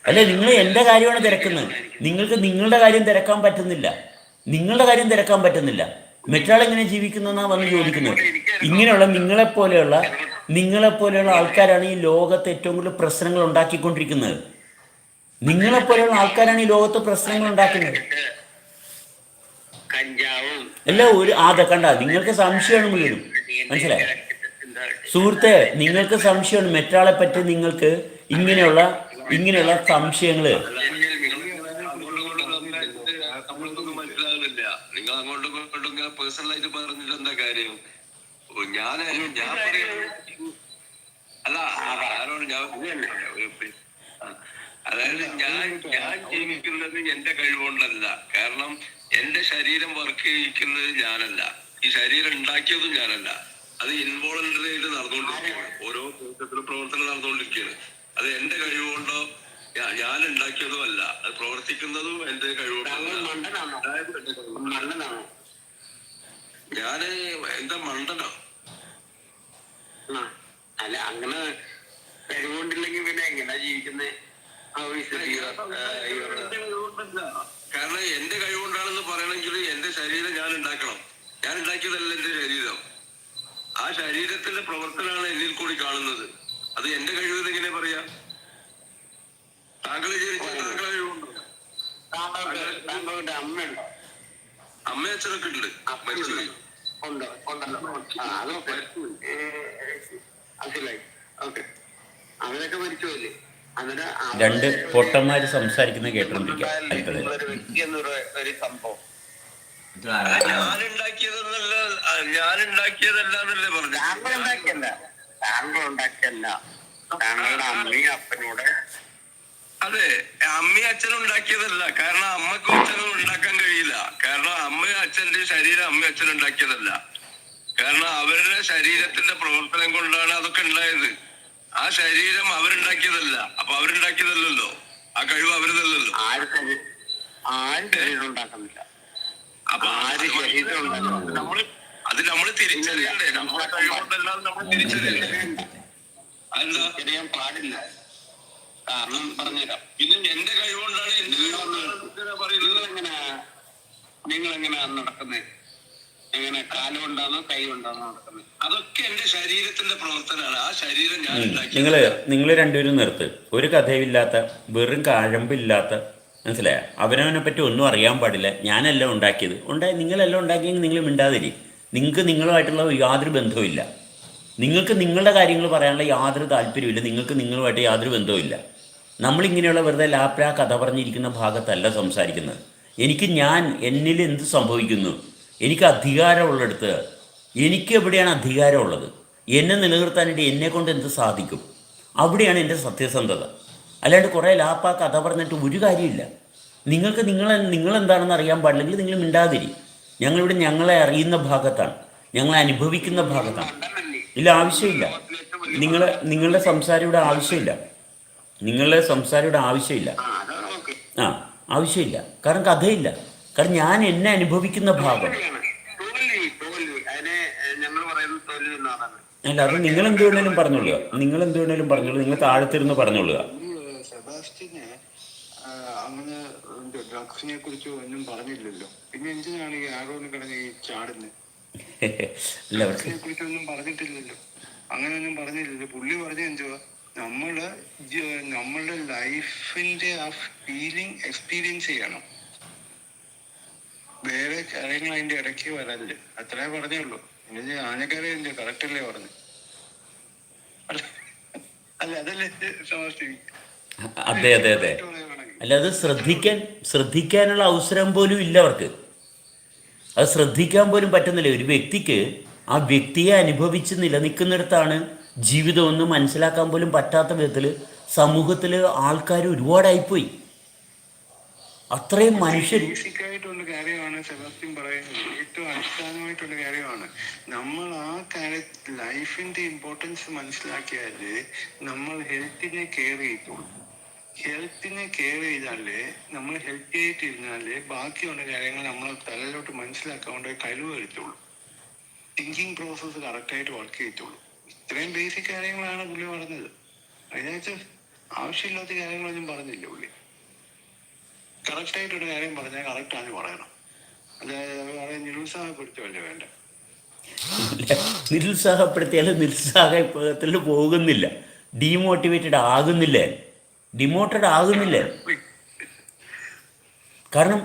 അല്ലെ, നിങ്ങൾ എൻ്റെ കാര്യമാണ് തിരക്കുന്നത്. നിങ്ങൾക്ക് നിങ്ങളുടെ കാര്യം തിരക്കാൻ പറ്റുന്നില്ല. നിങ്ങളുടെ കാര്യം തിരക്കാൻ പറ്റുന്നില്ല. മറ്റൊരാൾ എങ്ങനെ ജീവിക്കുന്നതെന്നാണ് വന്ന് ചോദിക്കുന്നത്. ഇങ്ങനെയുള്ള നിങ്ങളെപ്പോലെയുള്ള ആൾക്കാരാണ് ഈ ലോകത്ത് ഏറ്റവും കൂടുതൽ പ്രശ്നങ്ങൾ ഉണ്ടാക്കിക്കൊണ്ടിരിക്കുന്നത്. നിങ്ങളെപ്പോലെയുള്ള ആൾക്കാരാണ് ഈ ലോകത്ത് പ്രശ്നങ്ങൾ ഉണ്ടാക്കുന്നത്. അല്ല, അതെ കണ്ട, നിങ്ങൾക്ക് സംശയമാണ് മുഴുവനും. മനസ്സിലായോ സുഹൃത്തെ? നിങ്ങൾക്ക് സംശയമാണ് മറ്റൊരാളെ പറ്റി. നിങ്ങൾക്ക് ഇങ്ങനെയുള്ള സംശയങ്ങള് മനസ്സിലാകുന്നില്ല. നിങ്ങൾ അങ്ങോട്ടും ഇങ്ങോട്ടും ഇങ്ങനെ പേഴ്സണലായിട്ട് പറഞ്ഞിട്ട് എന്താ കാര്യം? ഞാൻ അല്ല ആരോട് അതായത് ഞാൻ ജീവിക്കുന്നത് എന്റെ കഴിവുകൊണ്ടല്ല. കാരണം എന്റെ ശരീരം വർക്ക് ചെയ്യിക്കുന്നത് ഞാനല്ല, ഈ ശരീരം ഉണ്ടാക്കിയതും ഞാനല്ല. അത് ഇൻവോളണ്ടറി ആയിട്ട് നടന്നുകൊണ്ടിരിക്കുകയാണ്. ഓരോ പ്രവർത്തനം നടന്നുകൊണ്ടിരിക്കുകയാണ്. അത് എന്റെ കഴിവുകൊണ്ടോ ഞാൻ ഉണ്ടാക്കിയതും അല്ല, അത് പ്രവർത്തിക്കുന്നതും എന്റെ കഴിവുകൊണ്ടല്ല. ഞാന് എന്താ മണ്ടനോ? അല്ല, അങ്ങനെ കഴിവുകൊണ്ടില്ലെങ്കിൽ പിന്നെ എങ്ങനെയാ ജീവിക്കുന്നത്? കാരണം എന്റെ കഴിവുകൊണ്ടാണെന്ന് പറയണമെങ്കിൽ എന്റെ ശരീരം ഞാൻ ഉണ്ടാക്കണം. ഞാൻ ഉണ്ടാക്കിയതല്ല എന്റെ ശരീരം. ആ ശരീരത്തിന്റെ പ്രവർത്തനമാണ് എന്നിൽ കൂടി കാണുന്നത്. അത് എന്റെ കഴിവ് എങ്ങനെ പറയാ? താങ്കൾ വിചാരിച്ചാൽ താങ്കളെ കഴിവുണ്ടോ? താങ്കളുടെ അമ്മയുണ്ടോ? അമ്മയച്ഛനൊക്കെ ഉണ്ട്, മരിച്ചുപോയി. അവരൊക്കെ മരിച്ചുപോയില്ലേ? രണ്ട് പൊട്ടന്മാര് സംസാരിക്കുന്നത് കേട്ടോണ്ടിരിക്കാം അല്പനേരം. ഒരു സംഭവം ഞാനുണ്ടാക്കിയതല്ലെന്നല്ലേ പറഞ്ഞു. താങ്കൾ ഉണ്ടാക്കിയല്ല, താങ്കളുടെ അമ്മയും അപ്പനോട്. അതെ, അമ്മയും അച്ഛനും ഉണ്ടാക്കിയതല്ല. കാരണം അമ്മക്കും അച്ഛനും ഉണ്ടാക്കാൻ കഴിയില്ല. കാരണം അമ്മയും അച്ഛന്റെ ശരീരം അമ്മയും അച്ഛനും ഉണ്ടാക്കിയതല്ല. കാരണം അവരുടെ ശരീരത്തിന്റെ പ്രവർത്തനം കൊണ്ടാണ് അതൊക്കെ ഉണ്ടായത്. ആ ശരീരം അവരുണ്ടാക്കിയതല്ല. അപ്പൊ അവരുണ്ടാക്കിയതല്ലല്ലോ, ആ കഴിവ് അവരുതല്ലല്ലോ. അപ്പൊ അത് നമ്മള് തിരിച്ചറിയണ്ടേ? നമ്മളെ കഴിവുകൊണ്ടല്ലാതെ നമ്മൾ തിരിച്ചറിയണ്ടേ? അതെന്താ പാടില്ല. കാരണം പറഞ്ഞുതരാം. പിന്നെ എന്റെ കഴിവുകൊണ്ടാണ് നിങ്ങളെങ്ങനെയാ നടക്കുന്നത്? എങ്ങനെ കാലുകൊണ്ടാണോ കൈ കൊണ്ടാണോ നടക്കുന്നത്? അതൊക്കെ എന്റെ ശരീരത്തിന്റെ പ്രവർത്തനമാണ്. ആ ശരീരം ഞാൻ നിങ്ങൾ രണ്ടുപേരും നിർത്ത്. ഒരു കഥയുമില്ലാത്ത, വെറും കഴമ്പില്ലാത്ത, മനസ്സിലായ? അവനവനെ പറ്റി ഒന്നും അറിയാൻ പാടില്ല. ഞാനെല്ലാം ഉണ്ടാക്കിയത് നിങ്ങളെല്ലാം ഉണ്ടാക്കിയെങ്കിൽ നിങ്ങൾ മിണ്ടാതിരി. നിങ്ങൾക്ക് നിങ്ങളുമായിട്ടുള്ള യാതൊരു ബന്ധവുമില്ല. നിങ്ങൾക്ക് നിങ്ങളുടെ കാര്യങ്ങൾ പറയാനുള്ള യാതൊരു താല്പര്യമില്ല. നിങ്ങൾക്ക് നിങ്ങളുമായിട്ട് യാതൊരു ബന്ധവുമില്ല. നമ്മളിങ്ങനെയുള്ള വെറുതെ ലാപ്ലാ കഥ പറഞ്ഞിരിക്കുന്ന ഭാഗത്തല്ല സംസാരിക്കുന്നത്. എന്നിൽ എന്ത് സംഭവിക്കുന്നു, എനിക്ക് അധികാരമുള്ളിടത്ത് എനിക്ക് എവിടെയാണ് അധികാരമുള്ളത്, എന്നെ നിലനിർത്താനായിട്ട് എന്നെക്കൊണ്ട് എന്ത് സാധിക്കും, അവിടെയാണ് എൻ്റെ സത്യസന്ധത. അല്ലാണ്ട് കുറേ ലാപ്പാ കഥ പറഞ്ഞിട്ട് ഒരു കാര്യമില്ല. നിങ്ങൾക്ക് നിങ്ങളെന്താണെന്ന് അറിയാൻ പാടില്ലെങ്കിൽ നിങ്ങൾ മിണ്ടാതിരി. ഞങ്ങളിവിടെ ഞങ്ങളെ അറിയുന്ന ഭാഗത്താണ്, ഞങ്ങളെ അനുഭവിക്കുന്ന ഭാഗത്താണ്. ഇല്ല, ആവശ്യമില്ല. നിങ്ങളുടെ സംസാരം ഇവിടെ ആവശ്യമില്ല. ആവശ്യമില്ല. കാരണം കഥയില്ല. കാരണം ഞാൻ എന്നെ അനുഭവിക്കുന്ന ഭാഗം. അല്ല, അത് നിങ്ങൾ എന്ത് വേണേലും പറഞ്ഞോളുക. നിങ്ങൾ താഴത്തിരുന്ന് പറഞ്ഞോളുക. സെബാസ്റ്റ്യന് അങ്ങനെ ഡ്രഗ്സിനെ കുറിച്ച് ഒന്നും പറഞ്ഞില്ലല്ലോ. പിന്നെ എന്തിനാണ് ഈ ആരോന്ന് കിടന്ന് ഈ ചാടുന്നത്? ഡ്രഗ്സിനെ കുറിച്ചൊന്നും പറഞ്ഞിട്ടില്ലല്ലോ. അങ്ങനെയൊന്നും പറഞ്ഞില്ലല്ലോ. പുള്ളി പറഞ്ഞ എന്തുവാ, നമ്മളുടെ ലൈഫിന്റെ ആ ഫീലിംഗ് എക്സ്പീരിയൻസ് ചെയ്യണം. വേറെ കാര്യങ്ങൾ അതിന്റെ ഇടയ്ക്ക് വരല്ലേ. അത്രേ പറഞ്ഞുള്ളൂ. പിന്നെ ആനക്കാരെ എന്ത് കറക്റ്റ് അല്ലേ പറഞ്ഞു? അല്ല, അതല്ലേ സമസ്യ. അതെ. അല്ല, അത് ശ്രദ്ധിക്കാനുള്ള അവസരം പോലും ഇല്ല അവർക്ക്. അത് ശ്രദ്ധിക്കാൻ പോലും പറ്റുന്നില്ല. ഒരു വ്യക്തിക്ക് ആ വ്യക്തിയെ അനുഭവിച്ച് നിലനിൽക്കുന്നിടത്താണ് ജീവിതമൊന്ന് മനസ്സിലാക്കാൻ പോലും പറ്റാത്ത വിധത്തിൽ സമൂഹത്തിൽ ആൾക്കാർ ഒരുപാടായിപ്പോയി. അത്രയും മനുഷ്യർ. ബേസിക്കായിട്ടുള്ള കാര്യമാണ് സെബാസ്റ്റ്യൻ പറയുന്നത്. ഏറ്റവും അടിസ്ഥാനമായിട്ടുള്ള കാര്യമാണ്. നമ്മൾ ആ കാര്യത്തിൽ ലൈഫിന്റെ ഇമ്പോർട്ടൻസ് മനസ്സിലാക്കിയാല് നമ്മൾ ഹെൽത്തിനെ കെയർ ചെയ്തോളൂ. ഹെൽത്തിനെ കെയർ ചെയ്താലേ, നമ്മൾ ഹെൽത്തി ആയിട്ട് ഇരുന്നാലേ ബാക്കിയുള്ള കാര്യങ്ങൾ നമ്മൾ തലയിലോട്ട് മനസ്സിലാക്കാണ്ട് കഴിവ് വരുത്തുള്ളൂ. തിങ്കിങ് പ്രോസസ്സ് കറക്റ്റായിട്ട് വർക്ക് ചെയ്യത്തുള്ളൂ. ഇത്രയും ബേസിക് കാര്യങ്ങളാണ് പുള്ളി പറഞ്ഞത്. അതിനകത്ത് ആവശ്യമില്ലാത്ത കാര്യങ്ങളൊന്നും പറഞ്ഞില്ല പുള്ളി. കറക്റ്റായിട്ടൊരു കാര്യം പറഞ്ഞാൽ കറക്റ്റാണ് പറയണം. അതായത് നിരുത്സാഹപ്പെടുത്തുമല്ലേ വേണ്ട. നിരുത്സാഹപ്പെടുത്തിയാലും നിരുത്സാഹത്തിൽ പോകുന്നില്ല, ഡീമോട്ടിവേറ്റഡ് ആകുന്നില്ല, ഡിമോട്ടഡ് ആകുന്നില്ല. കാരണം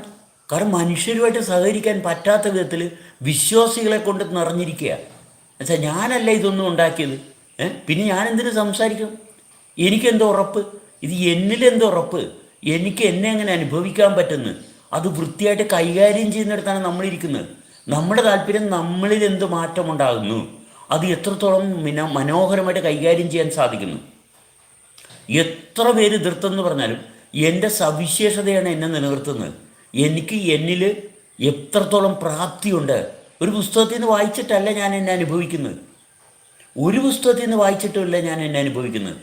മനുഷ്യരുമായിട്ട് സഹകരിക്കാൻ പറ്റാത്ത വിധത്തിൽ വിശ്വാസികളെ കൊണ്ട് നിറഞ്ഞിരിക്കുക. എന്നുവെച്ചാൽ ഞാനല്ല ഇതൊന്നും ഉണ്ടാക്കിയത്, പിന്നെ ഞാൻ എന്തിനു സംസാരിക്കും? എനിക്കെന്തോ ഉറപ്പ്? ഇത് എന്നിലെന്തോ ഉറപ്പ്? എനിക്ക് എന്നെ എങ്ങനെ അനുഭവിക്കാൻ പറ്റുന്നു? അത് വൃത്തിയായിട്ട് കൈകാര്യം ചെയ്യുന്നിടത്താണ് നമ്മളിരിക്കുന്നത്. നമ്മുടെ താല്പര്യം നമ്മളിൽ എന്ത് മാറ്റമുണ്ടാകുന്നു, അത് എത്രത്തോളം മനോഹരമായിട്ട് കൈകാര്യം ചെയ്യാൻ സാധിക്കുന്നു. എത്ര പേര് എതിർത്തെന്ന് പറഞ്ഞാലും എൻ്റെ സവിശേഷതയാണ് എന്നെ നിലനിർത്തുന്നത്. എനിക്ക് എന്നിൽ എത്രത്തോളം പ്രാപ്തിയുണ്ട്. ഒരു പുസ്തകത്തിൽ നിന്ന് വായിച്ചിട്ടല്ല ഞാൻ എന്നെ അനുഭവിക്കുന്നത്, ഒരു പുസ്തകത്തിൽ നിന്ന് വായിച്ചിട്ടുമല്ല ഞാൻ എന്നെ അനുഭവിക്കുന്നത്.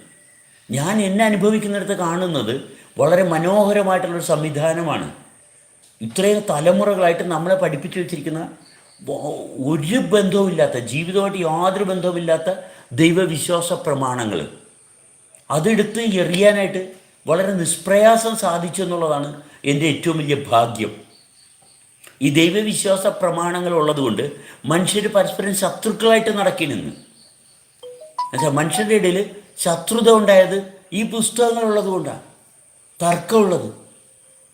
ഞാൻ എന്നെ അനുഭവിക്കുന്നിടത്ത് കാണുന്നത് വളരെ മനോഹരമായിട്ടുള്ളൊരു സംവിധാനമാണ്. ഇത്രയും തലമുറകളായിട്ട് നമ്മളെ പഠിപ്പിച്ചു വെച്ചിരിക്കുന്ന ഒരു ബന്ധവുമില്ലാത്ത, ജീവിതമായിട്ട് യാതൊരു ബന്ധവുമില്ലാത്ത ദൈവവിശ്വാസ പ്രമാണങ്ങൾ, അതെടുത്ത് എറിയാനായിട്ട് വളരെ നിഷ്പ്രയാസം സാധിച്ചു എന്നുള്ളതാണ് എൻ്റെ ഏറ്റവും വലിയ ഭാഗ്യം. ഈ ദൈവവിശ്വാസ പ്രമാണങ്ങൾ ഉള്ളതുകൊണ്ട് മനുഷ്യർ പരസ്പരം ശത്രുക്കളായിട്ട് നടക്കണമെന്ന്. എന്നുവെച്ചാൽ മനുഷ്യരുടെ ഇടയിൽ ശത്രുത ഉണ്ടായത് ഈ പുസ്തകങ്ങളുള്ളത് കൊണ്ടാണ്.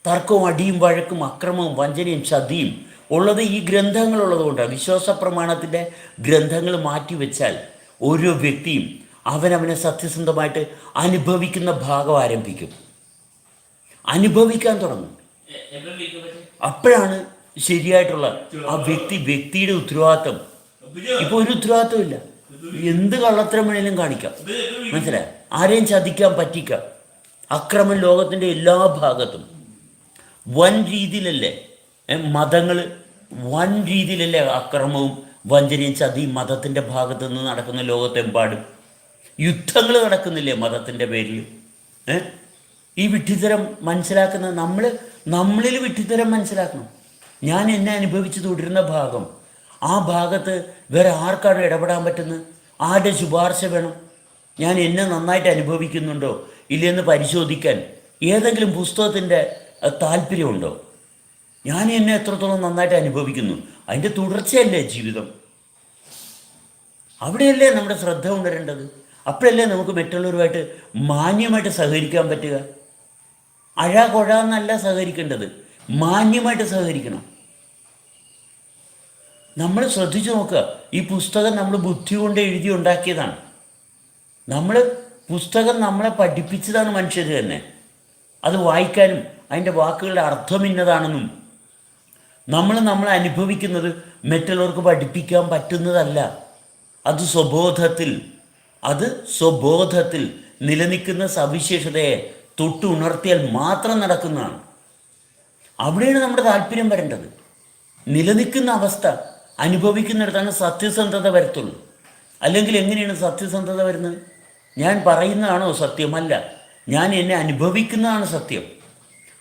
തർക്കവും അടിയും വഴക്കും അക്രമവും വഞ്ചനയും ചതിയും ഉള്ളത് ഈ ഗ്രന്ഥങ്ങളുള്ളത് കൊണ്ടാണ്. വിശ്വാസ പ്രമാണത്തിൻ്റെ ഗ്രന്ഥങ്ങൾ മാറ്റിവെച്ചാൽ ഓരോ വ്യക്തിയും അവനവനെ സത്യസന്ധമായിട്ട് അനുഭവിക്കുന്ന ഭാഗം ആരംഭിക്കും, അനുഭവിക്കാൻ തുടങ്ങും. അപ്പോഴാണ് ശരിയായിട്ടുള്ള ആ വ്യക്തിയുടെ ഉത്തരവാദിത്വം. ഇപ്പോൾ ഒരു ഉത്തരവാദിത്വമില്ല, എന്ത് കള്ളത്തരം വേണേലും കാണിക്കാം, മനസ്സിലായി? ആരെയും ചതിക്കാൻ പറ്റിക്കാം. അക്രമം ലോകത്തിൻ്റെ എല്ലാ ഭാഗത്തും വൻ രീതിയിലല്ലേ മതങ്ങൾ, വൻ രീതിയിലല്ലേ അക്രമവും വഞ്ചനയും ചതിയും മതത്തിൻ്റെ ഭാഗത്തു നിന്ന് നടക്കുന്ന ലോകത്തെമ്പാടും. യുദ്ധങ്ങൾ നടക്കുന്നില്ലേ മതത്തിൻ്റെ പേരിൽ? ഈ വിഡ്ഢിത്തരം മനസ്സിലാക്കുന്ന നമ്മളിൽ വിഡ്ഢിത്തരം മനസ്സിലാക്കണം. ഞാൻ എന്നെ അനുഭവിച്ച് തുടരുന്ന ഭാഗം, ആ ഭാഗത്ത് വേറെ ആർക്കാണ് ഇടപെടാൻ പറ്റുന്നത്? ആരുടെ ശുപാർശ വേണം? ഞാൻ എന്നെ നന്നായിട്ട് അനുഭവിക്കുന്നുണ്ടോ ഇല്ലെന്ന് പരിശോധിക്കാൻ ഏതെങ്കിലും പുസ്തകത്തിൻ്റെ താല്പര്യമുണ്ടോ? ഞാൻ എന്നെ എത്രത്തോളം നന്നായിട്ട് അനുഭവിക്കുന്നു, അതിൻ്റെ തുടർച്ചയല്ലേ ജീവിതം. അവിടെയല്ലേ നമ്മുടെ ശ്രദ്ധ ഉണരേണ്ടത്. അപ്പോഴല്ലേ നമുക്ക് മറ്റുള്ളവരുമായിട്ട് മാന്യമായിട്ട് സഹകരിക്കാൻ പറ്റുക. അഴകൊഴാന്നല്ല സഹകരിക്കേണ്ടത്, മാന്യമായിട്ട് സഹകരിക്കണം. നമ്മൾ ശ്രദ്ധിച്ചു നോക്കുക, ഈ പുസ്തകം നമ്മൾ ബുദ്ധി കൊണ്ട് എഴുതി ഉണ്ടാക്കിയതാണ്. പുസ്തകം നമ്മളെ പഠിപ്പിച്ചതാണ് മനുഷ്യർ തന്നെ. അത് വായിക്കാനും അതിൻ്റെ വാക്കുകളുടെ അർത്ഥം ഇന്നതാണെന്നും നമ്മളെ അനുഭവിക്കുന്നത് മറ്റുള്ളവർക്ക് പഠിപ്പിക്കാൻ പറ്റുന്നതല്ല. അത് സ്വബോധത്തിൽ നിലനിൽക്കുന്ന സവിശേഷതയെ തൊട്ടുണർത്തിയാൽ മാത്രം നടക്കുന്നതാണ്. അവിടെയാണ് നമ്മുടെ താല്പര്യം വരേണ്ടത്. നിലനിൽക്കുന്ന അവസ്ഥ അനുഭവിക്കുന്നിടത്താണ് സത്യസന്ധത വരത്തുള്ളൂ. അല്ലെങ്കിൽ എങ്ങനെയാണ് സത്യസന്ധത വരുന്നത്? ഞാൻ പറയുന്നതാണോ സത്യമല്ല, ഞാൻ എന്നെ അനുഭവിക്കുന്നതാണ് സത്യം.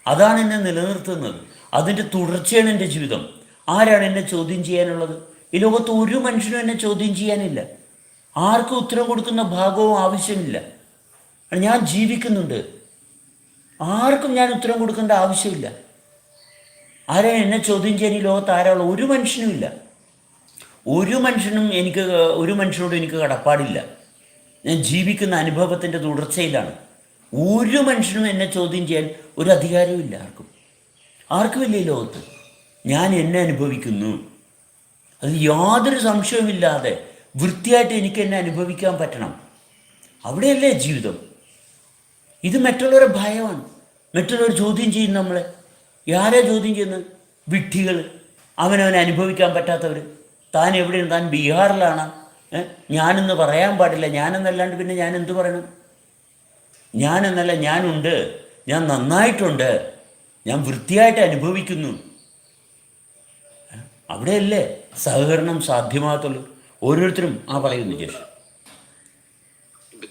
അതാണ് എന്നെ നിലനിർത്തുന്നത്. അതിൻ്റെ തുടർച്ചയാണ് എൻ്റെ ജീവിതം. ആരാണ് എന്നെ ചോദ്യം ചെയ്യാനുള്ളത്? ഈ ലോകത്ത് ഒരു മനുഷ്യനും എന്നെ ചോദ്യം ചെയ്യാനില്ല. ആർക്കും ഉത്തരം കൊടുക്കുന്ന ഭാഗവും ആവശ്യമില്ല. ഞാൻ ജീവിക്കുന്നുണ്ട്, ആർക്കും ഞാൻ ഉത്തരം കൊടുക്കേണ്ട ആവശ്യമില്ല. ആരെയും എന്നെ ചോദ്യം ചെയ്യാൻ ഈ ലോകത്ത് ആരാളുള്ള? ഒരു മനുഷ്യനുമില്ല. ഒരു മനുഷ്യനോടും എനിക്ക് കടപ്പാടില്ല. ഞാൻ ജീവിക്കുന്ന അനുഭവത്തിൻ്റെ തുടർച്ചയിലാണ്. ഒരു മനുഷ്യനും എന്നെ ചോദ്യം ചെയ്യാൻ ഒരു അധികാരവും ഇല്ല. ആർക്കുമില്ല ഈ ലോകത്ത്. ഞാൻ എന്നെ അനുഭവിക്കുന്നു, അത് യാതൊരു സംശയവുമില്ലാതെ വൃത്തിയായിട്ട് എനിക്ക് എന്നെ അനുഭവിക്കാൻ പറ്റണം. അവിടെയല്ലേ ജീവിതം. ഇത് മറ്റുള്ളവരെ ഭയമാണ്. മറ്റുള്ളവർ ചോദ്യം ചെയ്യും നമ്മളെ. ആരാ ചോദ്യം ചെയ്യുന്നത്? വിഡ്ഢികൾ, അവനവനെ അനുഭവിക്കാൻ പറ്റാത്തവർ. താൻ എവിടെയാണ്? താൻ ബീഹാറിലാണ്. ഞാനെന്ന് പറയാൻ പാടില്ല. ഞാനെന്നല്ലാണ്ട് പിന്നെ ഞാൻ എന്ത് പറയണം? ഞാനെന്നല്ല, ഞാനുണ്ട്, ഞാൻ നന്നായിട്ടുണ്ട്, ഞാൻ വൃത്തിയായിട്ട് അനുഭവിക്കുന്നു. അവിടെയല്ലേ സഹകരണം സാധ്യമാകത്തുള്ളൂ. ഓരോരുത്തരും പറയുന്നു. ജേഷ്,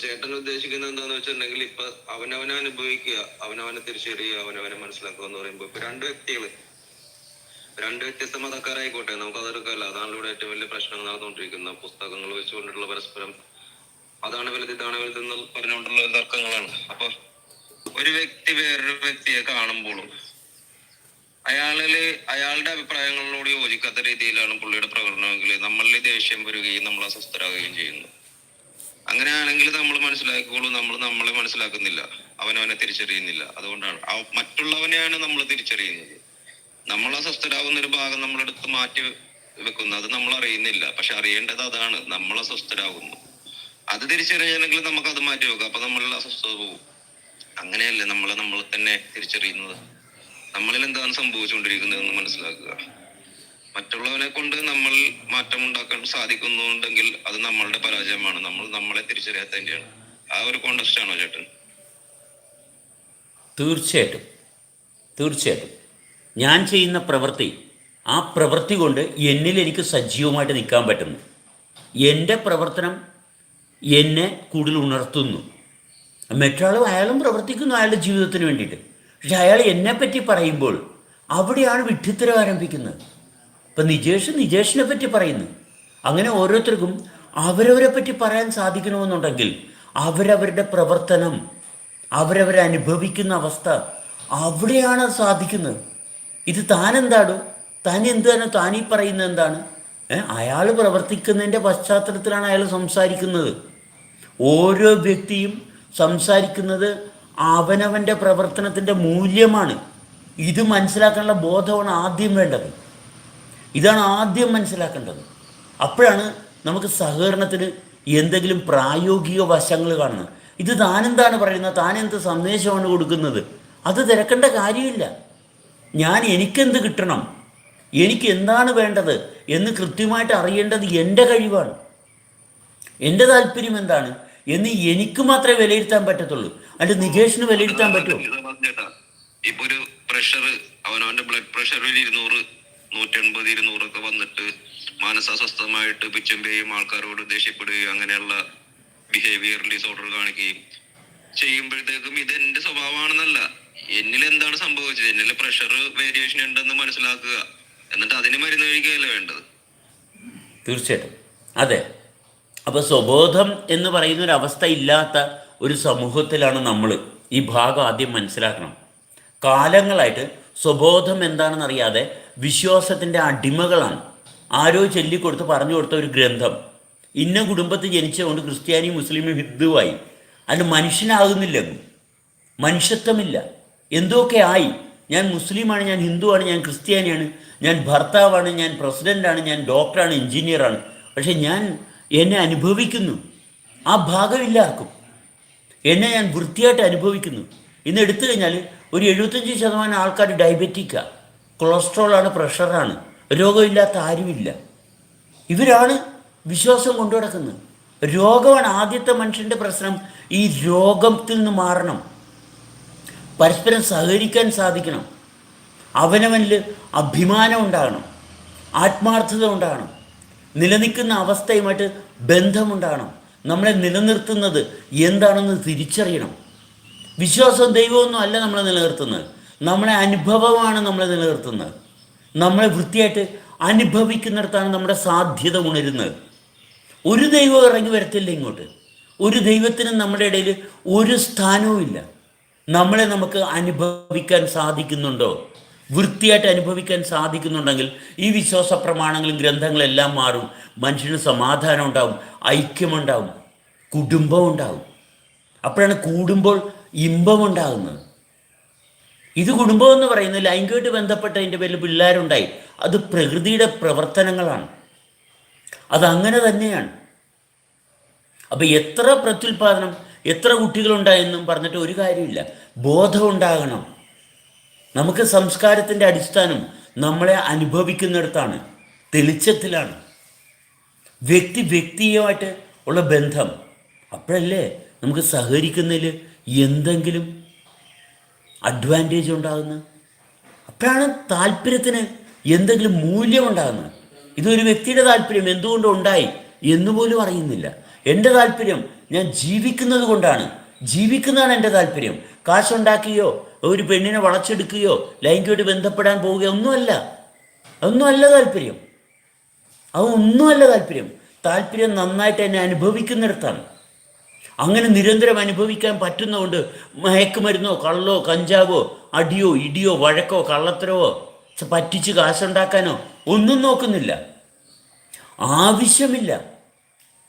ചേട്ടൻ ഉദ്ദേശിക്കുന്നത് എന്താന്ന് വെച്ചിട്ടുണ്ടെങ്കിൽ ഇപ്പൊ അവനവനെ അനുഭവിക്കുക, അവനവനെ തിരിച്ചറിയുക, അവനവനെ മനസ്സിലാക്കുക എന്ന് പറയുമ്പോൾ ഇപ്പൊ രണ്ട് വ്യത്യസ്ത മതക്കാരായിക്കോട്ടെ, നമുക്ക് അതെടുക്കാമല്ല. അതാണ് ഇവിടെ ഏറ്റവും വലിയ പ്രശ്നങ്ങൾ നടന്നുകൊണ്ടിരിക്കുന്ന പുസ്തകങ്ങൾ വെച്ചുകൊണ്ടുള്ള പരസ്പരം അതാണ് വലുത് ഇതാണ് വലുതെന്ന് പറഞ്ഞുകൊണ്ടുള്ള തർക്കങ്ങളാണ്. അപ്പൊ ഒരു വ്യക്തി വേറൊരു വ്യക്തിയെ കാണുമ്പോഴും അയാളുടെ അഭിപ്രായങ്ങളോട് യോജിക്കാത്ത രീതിയിലാണ് പുള്ളിയുടെ പ്രകടനമെങ്കിൽ നമ്മളിൽ ദേഷ്യം വരികയും നമ്മൾ അസ്വസ്ഥരാകുകയും ചെയ്യുന്നു. അങ്ങനെയാണെങ്കിൽ നമ്മൾ മനസ്സിലാക്കിക്കോളൂ, നമ്മളെ മനസ്സിലാക്കുന്നില്ല, അവനവനെ തിരിച്ചറിയുന്നില്ല. അതുകൊണ്ടാണ് മറ്റുള്ളവനെയാണ് നമ്മൾ തിരിച്ചറിയുന്നത്. നമ്മൾ അസ്വസ്ഥരാകുന്ന ഒരു ഭാഗം നമ്മളെടുത്ത് മാറ്റി വെക്കുന്നു. അത് നമ്മൾ അറിയുന്നില്ല. പക്ഷെ അറിയേണ്ടത് അതാണ്, നമ്മൾ അസ്വസ്ഥരാകുന്നു. അത് തിരിച്ചറിയണമെങ്കിൽ നമുക്ക് അത് മാറ്റി വെക്കാം. അപ്പൊ നമ്മളിൽ അസ്വസ്ഥത പോകും. അങ്ങനെയല്ലേ നമ്മൾ തന്നെ തിരിച്ചറിയുന്നത്. നമ്മളിൽ എന്താണ് സംഭവിച്ചുകൊണ്ടിരിക്കുന്നതെന്ന് മനസ്സിലാക്കുക. മറ്റുള്ളവനെ കൊണ്ട് നമ്മൾ മാറ്റം ഉണ്ടാക്കാൻ സാധിക്കുന്നുണ്ടെങ്കിൽ അത് നമ്മളുടെ പരാജയമാണ്. നമ്മളെ തിരിച്ചറിയാത്തതിന്റെയാണ്. ആ ഒരു കോണ്ടക്സ്റ്റ് ആണോ ചേട്ടൻ? തീർച്ചയായിട്ടും ഞാൻ ചെയ്യുന്ന പ്രവൃത്തി, ആ പ്രവൃത്തി കൊണ്ട് എന്നിൽ എനിക്ക് സജീവമായിട്ട് നിൽക്കാൻ പറ്റുന്നു. എൻ്റെ പ്രവർത്തനം എന്നെ കൂടുതൽ ഉണർത്തുന്നു. മറ്റൊരാളും അയാളും പ്രവർത്തിക്കുന്നു അയാളുടെ ജീവിതത്തിന് വേണ്ടിയിട്ട്. പക്ഷെ അയാൾ എന്നെപ്പറ്റി പറയുമ്പോൾ അവിടെയാണ് വിഡ്ഢിത്തരം ആരംഭിക്കുന്നത്. ഇപ്പം നിജേഷിനെ പറ്റി പറയുന്നു. അങ്ങനെ ഓരോരുത്തർക്കും അവരവരെ പറ്റി പറയാൻ സാധിക്കണമെന്നുണ്ടെങ്കിൽ അവരവരുടെ പ്രവർത്തനം, അവരവരെ അനുഭവിക്കുന്ന അവസ്ഥ, അവിടെയാണ് സാധിക്കുന്നത്. ഇത് താനെന്താണോ, താനീ പറയുന്നത് എന്താണ്? അയാൾ പ്രവർത്തിക്കുന്നതിൻ്റെ പശ്ചാത്തലത്തിലാണ് അയാൾ സംസാരിക്കുന്നത്. ഓരോ വ്യക്തിയും സംസാരിക്കുന്നത് അവനവൻ്റെ പ്രവർത്തനത്തിൻ്റെ മൂല്യമാണ്. ഇത് മനസ്സിലാക്കാനുള്ള ബോധമാണ് ആദ്യം വേണ്ടത്. ഇതാണ് ആദ്യം മനസ്സിലാക്കേണ്ടത്. അപ്പോഴാണ് നമുക്ക് സഹകരണത്തിന് എന്തെങ്കിലും പ്രായോഗിക വശങ്ങൾ കാണുന്നത്. ഇത് താനെന്താണ് പറയുന്നത്, താനെന്ത് സന്ദേശമാണ് കൊടുക്കുന്നത്, അത് തിരക്കേണ്ട കാര്യമില്ല. എനിക്കെന്ത് കിട്ടണം, എനിക്ക് എന്താണ് വേണ്ടത് എന്ന് കൃത്യമായിട്ട് അറിയേണ്ടത് എൻ്റെ കഴിവാണ്. എൻ്റെ താല്പര്യം എന്താണ് എന്ന് എനിക്ക് മാത്രമേ വിലയിരുത്താൻ പറ്റത്തുള്ളൂ. അല്ലാണ്ട് നികേഷിന് വിലയിരുത്താൻ പറ്റുമോ? ഇപ്പൊ ഒരു പ്രഷർ, അവനവന്റെ ബ്ലഡ് പ്രഷർ 200, 180, 200 ഒക്കെ വന്നിട്ട് മാനസാസ്വസ്ഥമായിട്ട് പിച്ചമ്പയും ആൾക്കാരോട് ദേഷ്യപ്പെടുകയും അങ്ങനെയുള്ള ബിഹേവിയർ ഡിസോർഡർ കാണിക്കുകയും ചെയ്യുമ്പോഴത്തേക്കും ഇത് എന്റെ സ്വഭാവമാണെന്നല്ല, എന്നിൽ എന്താണ് സംഭവിച്ചത്, എന്നിൽ പ്രഷർ വേരിയേഷൻ ഉണ്ടെന്ന് മനസ്സിലാക്കുക, എന്നിട്ട് അതിന് മരുന്ന് കഴിക്കുകയല്ലേ വേണ്ടത്. തീർച്ചയായിട്ടും അതെ. അപ്പോൾ സ്വബോധം എന്ന് പറയുന്നൊരവസ്ഥ ഇല്ലാത്ത ഒരു സമൂഹത്തിലാണ് നമ്മൾ. ഈ ഭാഗം ആദ്യം മനസ്സിലാക്കണം. കാലങ്ങളായിട്ട് സ്വബോധം എന്താണെന്നറിയാതെ വിശ്വാസത്തിൻ്റെ അടിമകളാണ്. ആരോ ചൊല്ലിക്കൊടുത്ത് പറഞ്ഞു കൊടുത്ത ഒരു ഗ്രന്ഥം, ഇന്ന കുടുംബത്തിൽ ജനിച്ചതുകൊണ്ട് ക്രിസ്ത്യാനി മുസ്ലിം ഹിന്ദുവായി. അതിന് മനുഷ്യനാകുന്നില്ലെന്നും, മനുഷ്യത്വമില്ല, എന്തൊക്കെ ആയി. ഞാൻ മുസ്ലിമാണ്, ഞാൻ ഹിന്ദുവാണ്, ഞാൻ ക്രിസ്ത്യാനിയാണ്, ഞാൻ ഭർത്താവാണ്, ഞാൻ പ്രസിഡൻ്റാണ്, ഞാൻ ഡോക്ടറാണ്, എൻജിനീയറാണ്. പക്ഷെ എന്നെ അനുഭവിക്കുന്നു. ആ ഭാഗമില്ല ആർക്കും. എന്നെ ഞാൻ വൃത്തിയായിട്ട് അനുഭവിക്കുന്നു. ഇന്ന് എടുത്തു കഴിഞ്ഞാൽ ഒരു 75% ആൾക്കാർ ഡയബറ്റിക്കാണ്, കൊളസ്ട്രോളാണ്, പ്രഷറാണ്, രോഗമില്ലാത്ത ആരുമില്ല. ഇവരാണ് വിശ്വാസം കൊണ്ടു നടക്കുന്നത്. രോഗമാണ് ആദ്യത്തെ മനുഷ്യൻ്റെ പ്രശ്നം. ഈ രോഗത്തിൽ നിന്ന് മാറണം, പരസ്പരം സഹകരിക്കാൻ സാധിക്കണം, അവനവനിൽ അഭിമാനം ഉണ്ടാകണം, ആത്മാർത്ഥത ഉണ്ടാകണം, നിലനിൽക്കുന്ന അവസ്ഥയുമായിട്ട് ബന്ധമുണ്ടാകണം. നമ്മളെ നിലനിർത്തുന്നത് എന്താണെന്ന് തിരിച്ചറിയണം. വിശ്വാസവും ദൈവമൊന്നും അല്ല നമ്മളെ നിലനിർത്തുന്നത്, നമ്മളെ അനുഭവമാണ് നമ്മളെ നിലനിർത്തുന്നത്. നമ്മളെ വൃത്തിയായിട്ട് അനുഭവിക്കുന്നിടത്താണ് നമ്മുടെ സാധ്യത ഉണരുന്നത്. ഒരു ദൈവം ഇറങ്ങി വരത്തില്ല ഇങ്ങോട്ട്. ഒരു ദൈവത്തിനും നമ്മുടെ ഇടയിൽ ഒരു സ്ഥാനവും ഇല്ല. നമുക്ക് അനുഭവിക്കാൻ സാധിക്കുന്നുണ്ടോ, വൃത്തിയായിട്ട് അനുഭവിക്കാൻ സാധിക്കുന്നുണ്ടെങ്കിൽ ഈ വിശ്വാസ പ്രമാണങ്ങളും ഗ്രന്ഥങ്ങളെല്ലാം മാറും. മനുഷ്യന് സമാധാനം ഉണ്ടാവും, ഐക്യമുണ്ടാവും, കുടുംബം ഉണ്ടാവും. അപ്പോഴാണ് കൂടുമ്പോൾ ഇമ്പമുണ്ടാകുന്നത്. ഇത് കുടുംബം എന്ന് പറയുന്നത് ലൈംഗികമായിട്ട് ബന്ധപ്പെട്ടതിൻ്റെ പേരിൽ പിള്ളേരുണ്ടായി, അത് പ്രകൃതിയുടെ പ്രവർത്തനങ്ങളാണ്, അതങ്ങനെ തന്നെയാണ്. അപ്പം എത്ര പ്രത്യുൽപാദനം, എത്ര കുട്ടികളുണ്ടായെന്നും പറഞ്ഞിട്ട് ഒരു കാര്യമില്ല. ബോധം ഉണ്ടാകണം. നമുക്ക് സംസ്കാരത്തിൻ്റെ അടിസ്ഥാനം നമ്മളെ അനുഭവിക്കുന്നിടത്താണ്, തെളിച്ചത്തിലാണ്, വ്യക്തിയുമായിട്ട് ഉള്ള ബന്ധം. അപ്പോഴല്ലേ നമുക്ക് സഹകരിക്കുന്നതിൽ എന്തെങ്കിലും അഡ്വാൻറ്റേജ് ഉണ്ടാകുന്നത്. അപ്പോഴാണ് താല്പര്യത്തിന് എന്തെങ്കിലും മൂല്യമുണ്ടാകുന്നത്. ഇതൊരു വ്യക്തിയുടെ താല്പര്യം എന്തുകൊണ്ടുണ്ടായി എന്നുപോലും അറിയുന്നില്ല. എൻ്റെ താല്പര്യം ഞാൻ ജീവിക്കുന്നത് കൊണ്ടാണ്. ജീവിക്കുന്നതാണ് എൻ്റെ താല്പര്യം. കാശുണ്ടാക്കിയോ ഒരു പെണ്ണിനെ വളച്ചെടുക്കുകയോ ലൈംഗികമായിട്ട് ബന്ധപ്പെടാൻ പോവുകയോ ഒന്നുമല്ല താല്പര്യം. അതൊന്നുമല്ല താല്പര്യം. താല്പര്യം നന്നായിട്ട് എന്നെ അനുഭവിക്കുന്നിടത്താണ്. അങ്ങനെ നിരന്തരം അനുഭവിക്കാൻ പറ്റുന്നതുകൊണ്ട് മയക്കുമരുന്നോ കള്ളോ കഞ്ചാവോ അടിയോ ഇടിയോ വഴക്കോ കള്ളത്തരവോ പറ്റിച്ച് കാശുണ്ടാക്കാനോ ഒന്നും നോക്കുന്നില്ല. ആവശ്യമില്ല.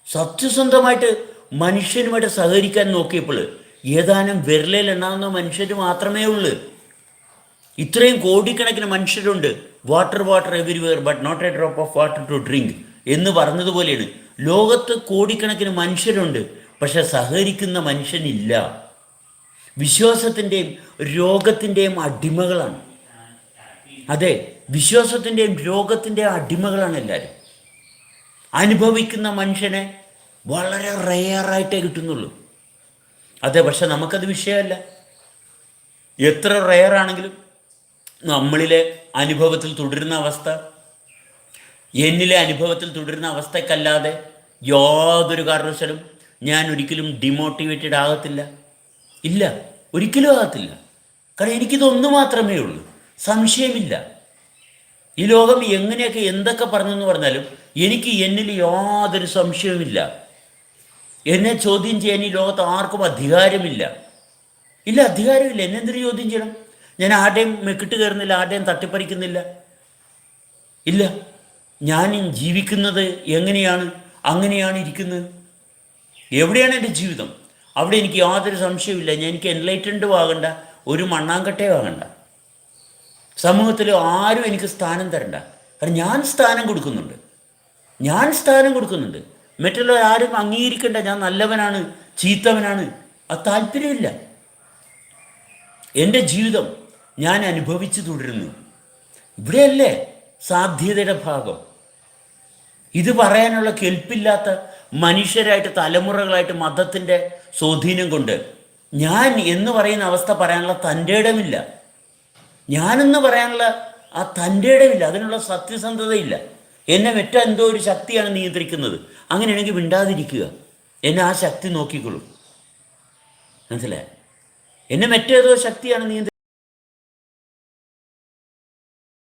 സത്യസന്ധമായിട്ട് മനുഷ്യനുമായിട്ട് സഹകരിക്കാൻ നോക്കിയപ്പോൾ ഏതാനും വിരലിൽ എണ്ണാവുന്ന മനുഷ്യർ മാത്രമേ ഉള്ളൂ. ഇത്രയും കോടിക്കണക്കിന് മനുഷ്യരുണ്ട്. Water everywhere but not a drop of water to drink എന്ന് പറഞ്ഞതുപോലെയാണ്. ലോകത്ത് കോടിക്കണക്കിന് മനുഷ്യരുണ്ട്, പക്ഷെ സഹകരിക്കുന്ന മനുഷ്യനില്ല. വിശ്വാസത്തിൻ്റെയും രോഗത്തിൻ്റെയും അടിമകളാണ്. അതെ, വിശ്വാസത്തിൻ്റെയും രോഗത്തിൻ്റെയും അടിമകളാണ് എല്ലാവരും. അനുഭവിക്കുന്ന മനുഷ്യനെ വളരെ റെയറായിട്ടേ കിട്ടുന്നുള്ളൂ. അതെ, പക്ഷെ നമുക്കത് വിഷയമല്ല. എത്ര റെയറാണെങ്കിലും നമ്മളിലെ അനുഭവത്തിൽ തുടരുന്ന അവസ്ഥ, എന്നിലെ അനുഭവത്തിൽ തുടരുന്ന അവസ്ഥക്കല്ലാതെ യാതൊരു കാരണവശാലും ഞാൻ ഒരിക്കലും ഡിമോട്ടിവേറ്റഡ് ആകത്തില്ല. ഇല്ല, ഒരിക്കലും ആകത്തില്ല. കാരണം എനിക്കിതൊന്നു മാത്രമേ ഉള്ളൂ, സംശയമില്ല. ഈ ലോകം എങ്ങനെയൊക്കെ എന്തൊക്കെ പറഞ്ഞെന്ന് പറഞ്ഞാലും എനിക്ക് എന്നിൽ യാതൊരു സംശയവുമില്ല. എന്നെ ചോദ്യം ചെയ്യാൻ ഈ ലോകത്ത് ആർക്കും അധികാരമില്ല. അധികാരമില്ല. എന്നെ എന്തിനു ചോദ്യം ചെയ്യണം? ഞാൻ ആരുടെയും മെക്കിട്ട് കയറുന്നില്ല, ആരുടെയും തട്ടിപ്പറിക്കുന്നില്ല. ഇല്ല, ഞാൻ ജീവിക്കുന്നത് എങ്ങനെയാണ് അങ്ങനെയാണ് ഇരിക്കുന്നത്. എവിടെയാണ് എൻ്റെ ജീവിതം, അവിടെ എനിക്ക് യാതൊരു സംശയമില്ല. എനിക്ക് എൻലൈറ്റൻഡും ആകണ്ട, ഒരു മണ്ണാങ്കട്ടയോ ആകണ്ട. സമൂഹത്തിൽ ആരും എനിക്ക് സ്ഥാനം തരണ്ട. കാരണം ഞാൻ സ്ഥാനം കൊടുക്കുന്നുണ്ട്. മറ്റുള്ളവർ ആരും അംഗീകരിക്കേണ്ട ഞാൻ നല്ലവനാണ് ചീത്തവനാണ്, അത് താല്പര്യമില്ല. എൻ്റെ ജീവിതം ഞാൻ അനുഭവിച്ചു തുടരുന്നു. ഇവിടെയല്ലേ സാധ്യതയുടെ ഭാഗം. ഇത് പറയാനുള്ള കെൽപ്പില്ലാത്ത മനുഷ്യരായിട്ട് തലമുറകളായിട്ട് മതത്തിൻ്റെ സ്വാധീനം കൊണ്ട് ഞാൻ എന്ന് പറയുന്ന അവസ്ഥ പറയാനുള്ള തൻ്റെ ഇടമില്ല. ഞാനെന്ന് പറയാനുള്ള ആ തൻ്റെ ഇടമില്ല, അതിനുള്ള സത്യസന്ധതയില്ല. എന്നെ മറ്റെന്തോ ഒരു ശക്തിയാണ് നിയന്ത്രിക്കുന്നത്. അങ്ങനെയാണെങ്കിൽ മിണ്ടാതിരിക്കുക, എന്നെ ആ ശക്തി നോക്കിക്കൊള്ളും. മനസ്സിലായ? എന്നെ മറ്റേതോ ശക്തിയാണ് നിയന്ത്രിക്കുന്നത്.